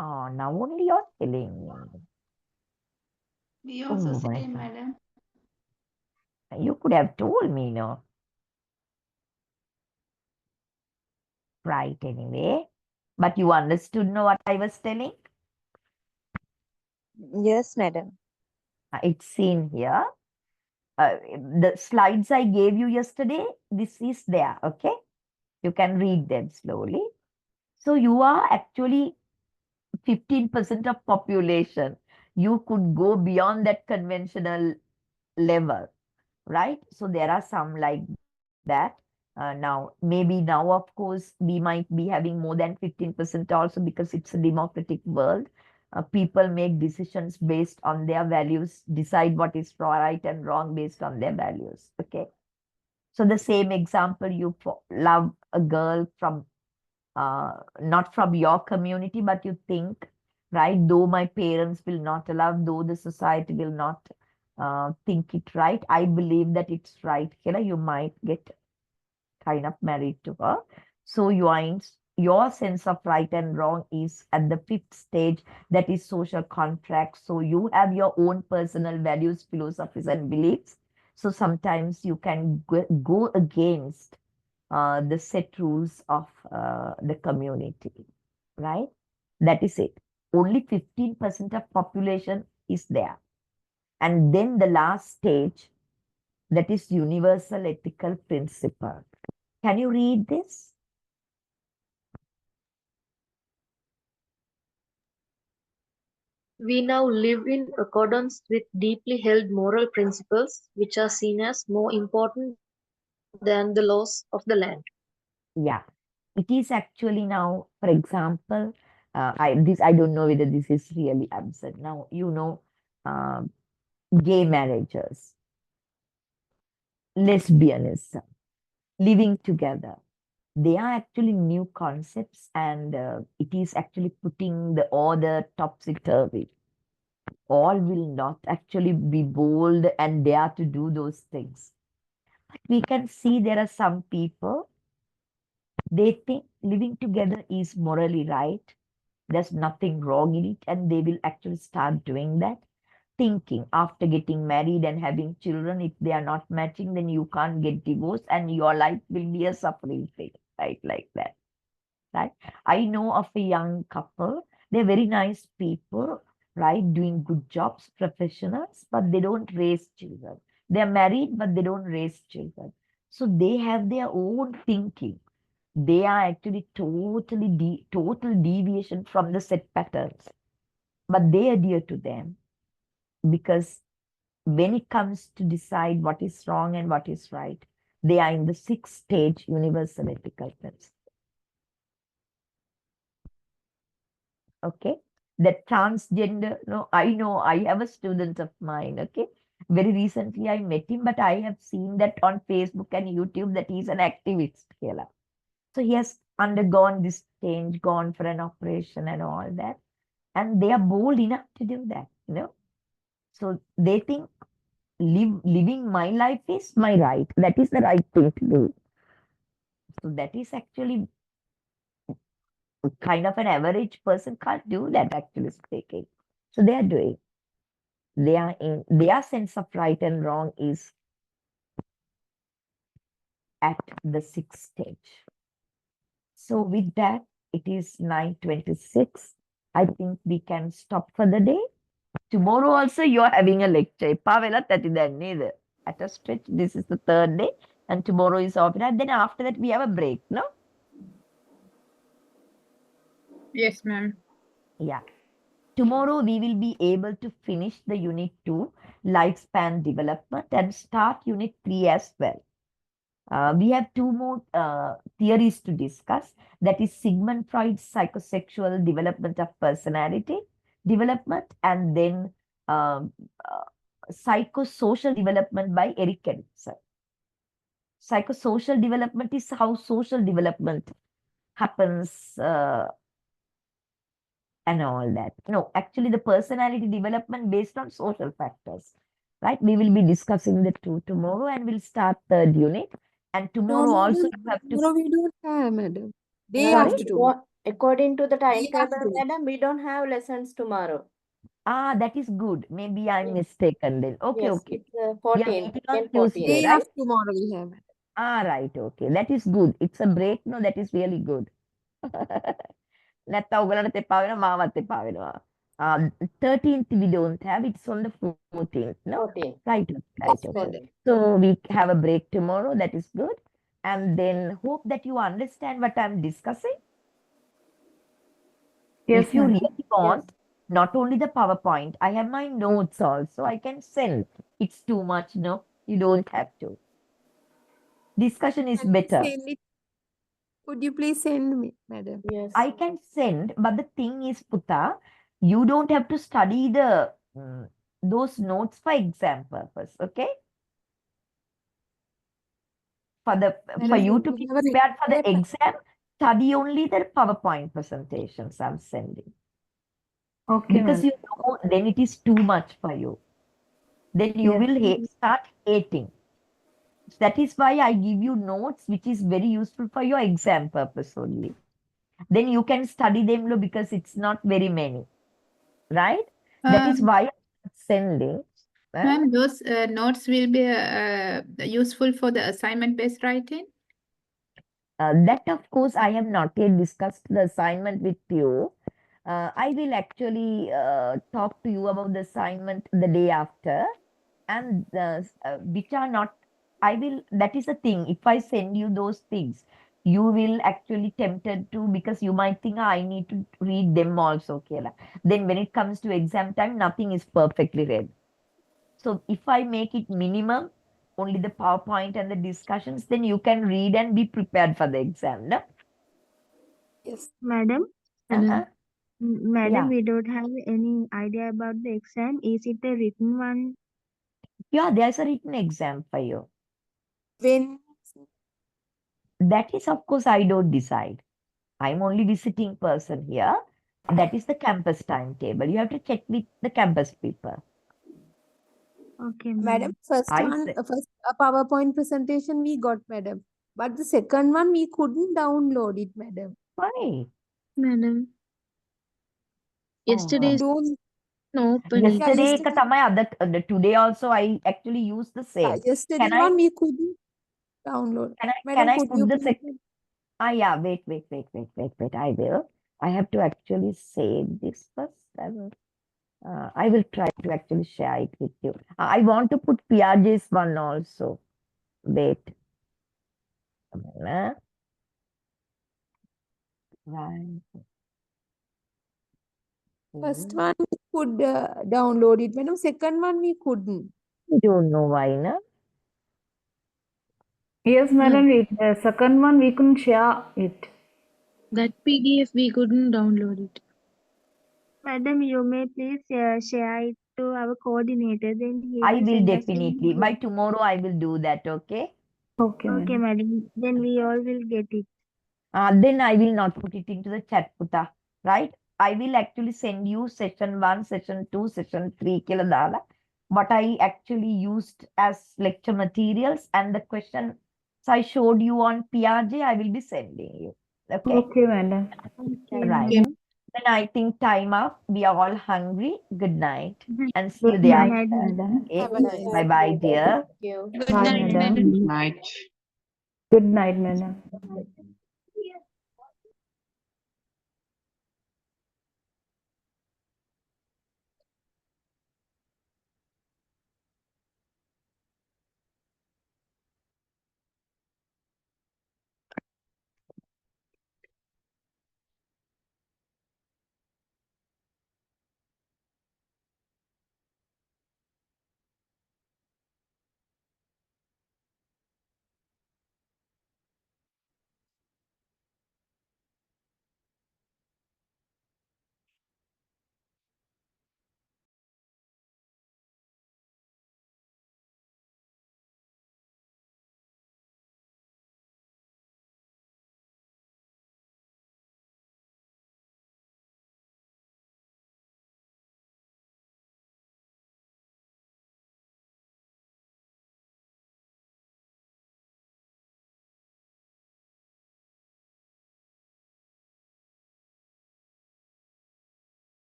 Oh, now only you're telling me. We Oh also my same, God. madam. You could have told me, no? Right, anyway. But you understood, no, what I was telling? Yes, madam. It's seen here. The slides I gave you yesterday, this is there, okay? You can read them slowly. So you are actually 15% of population. You could go beyond that conventional level, right? So there are some like that. Now, maybe now, of course, we might be having more than 15% also because it's a democratic world. People make decisions based on their values, decide what is right and wrong based on their values. Okay. So the same example, you love a girl from not from your community, but you think, right, though my parents will not allow, though the society will not think it right, I believe that it's right. Here you might get kind of married to her. So your sense of right and wrong is at the fifth stage, that is social contract. So you have your own personal values, philosophies, and beliefs. So sometimes you can go against the set rules of the community, right? That is it. Only 15% of population is there. And then the last stage, that is universal ethical principle. Can you read this? We now live in accordance with deeply held moral principles, which are seen as more important than the laws of the land. Yeah, it is actually now, for example, I don't know whether this is really absurd. Now, um, gay marriages, lesbianism, living together. They are actually new concepts, and it is actually putting the order topsy-turvy. All will not actually be bold and dare to do those things. But we can see there are some people, they think living together is morally right. There's nothing wrong in it, and they will actually start doing that. Thinking after getting married and having children, if they are not matching, then you can't get divorced and your life will be a suffering thing, right? Like that, right? I know of a young couple, they're very nice people, right? Doing good jobs, professionals, but they don't raise children. They're married, but they don't raise children. So they have their own thinking. They are actually total deviation from the set patterns, but they adhere to them because when it comes to decide what is wrong and what is right, they are in the sixth stage universal ethical principle. Okay, that transgender, no, I know, I have a student of mine. Okay, very recently I met him, but I have seen that on Facebook and YouTube that he's an activist here. So he has undergone this change, gone for an operation and all that, and they are bold enough to do that. So they think living my life is my right. That is the right thing to do. So that is actually kind of an average person can't do that, actually speaking. So they are doing. They are in their sense of right and wrong is at the sixth stage. So with that, it is 9:26. I think we can stop for the day. Tomorrow also you are having a lecture. Pavela tati danne. at a stretch. This is the third day, and tomorrow is off. And then after that, we have a break, no? Yes, ma'am. Yeah. Tomorrow, we will be able to finish the Unit 2, Lifespan Development, and start Unit 3 as well. We have two more theories to discuss. That is Sigmund Freud's psychosexual development of personality development, and then psychosocial development by Eric Erikson. Psychosocial development is how social development happens and all that. No, actually the personality development based on social factors, right? We will be discussing the two tomorrow, and we'll start third unit. And tomorrow also you have to. Tomorrow we don't have, madam. Day Sorry? after tomorrow. According to the Day timetable, after. madam, we don't have lessons tomorrow. Ah, that is good. Maybe I'm mistaken then. Okay, Yes, okay. it's We are 14, meeting on 10, 14. Tuesday, Day right? after tomorrow we have. Ah, right. Okay. That is good. It's a break. No, that is really good. නැත්නම් ඔයගලන්ට එපා වෙනවා මාවත් එපා වෙනවා. 13th we don't have. It's on the 14th. No? 14. Right. Yes, Okay. madam. So we have a break tomorrow. That is good. And then hope that you understand what I'm discussing. Yes, If you ma'am. really want, not only the PowerPoint, I have my notes also. I can send. It's too much, no? You don't have to. Discussion is better. Send it. Could you please send me, madam? Yes. I can send, but the thing is, Puta, you don't have to study the those notes for exam purpose, okay? For you to be prepared for the exam, study only the PowerPoint presentations I'm sending. Okay, Because ma'am. you know, then it is too much for you. Then you Yes. will start hating. That is why I give you notes, which is very useful for your exam purpose only. Then you can study them because it's not very many, right? That is why I'm sending. Ma'am, those notes will be useful for the assignment-based writing? That, of course, I have not yet discussed the assignment with you. I will actually talk to you about the assignment the day after, and which are not. That is the thing. If I send you those things, you will actually tempted to, because you might think, I need to read them also. Okay, then when it comes to exam time, nothing is perfectly read. So if I make it minimum, only the PowerPoint and the discussions, then you can read and be prepared for the exam. No? Yes. Madam, Uh-huh. madam, Yeah. we don't have any idea about the exam. Is it a written one? Yeah, there's a written exam for you. When? That is, of course, I don't decide. I'm only visiting person here. That is the campus timetable. You have to check with the campus people. Okay, Madam, first I one, say- first PowerPoint presentation we got, madam. But the second one we couldn't download it, madam. Why? Madam. Yesterday's Don't open. Yesterday, today also I actually used the same. Yesterday Can I- one we couldn't download. Can Madam, I could put you the please- second? Yeah, wait. I will. I have to actually save this first. I will try to actually share it with you. I want to put Piaget's one also. Wait. A minute. Right. First one we could download it, madam. Second one we couldn't. I don't know why, no? Yes, madam. The second one we couldn't share it. That PDF we couldn't download it. Madam, you may please share it to our coordinator. Then he I will send us definitely. an By email. tomorrow, I will do that, okay? Okay, Okay, madam. Then we all will get it. Then I will not put it into the chat, Puta, right? I will actually send you session 1, session 2, session 3, kila dala. What I actually used as lecture materials and the question I showed you on Piaget, I will be sending you. Okay? Okay, madam. Okay, Right. madam. Then I think time up. We are all hungry. Good night. And see you Good there. night, madam. Okay? Have a nice Bye bye, dear. Thank you. Bye, madam. Night. Good night, madam.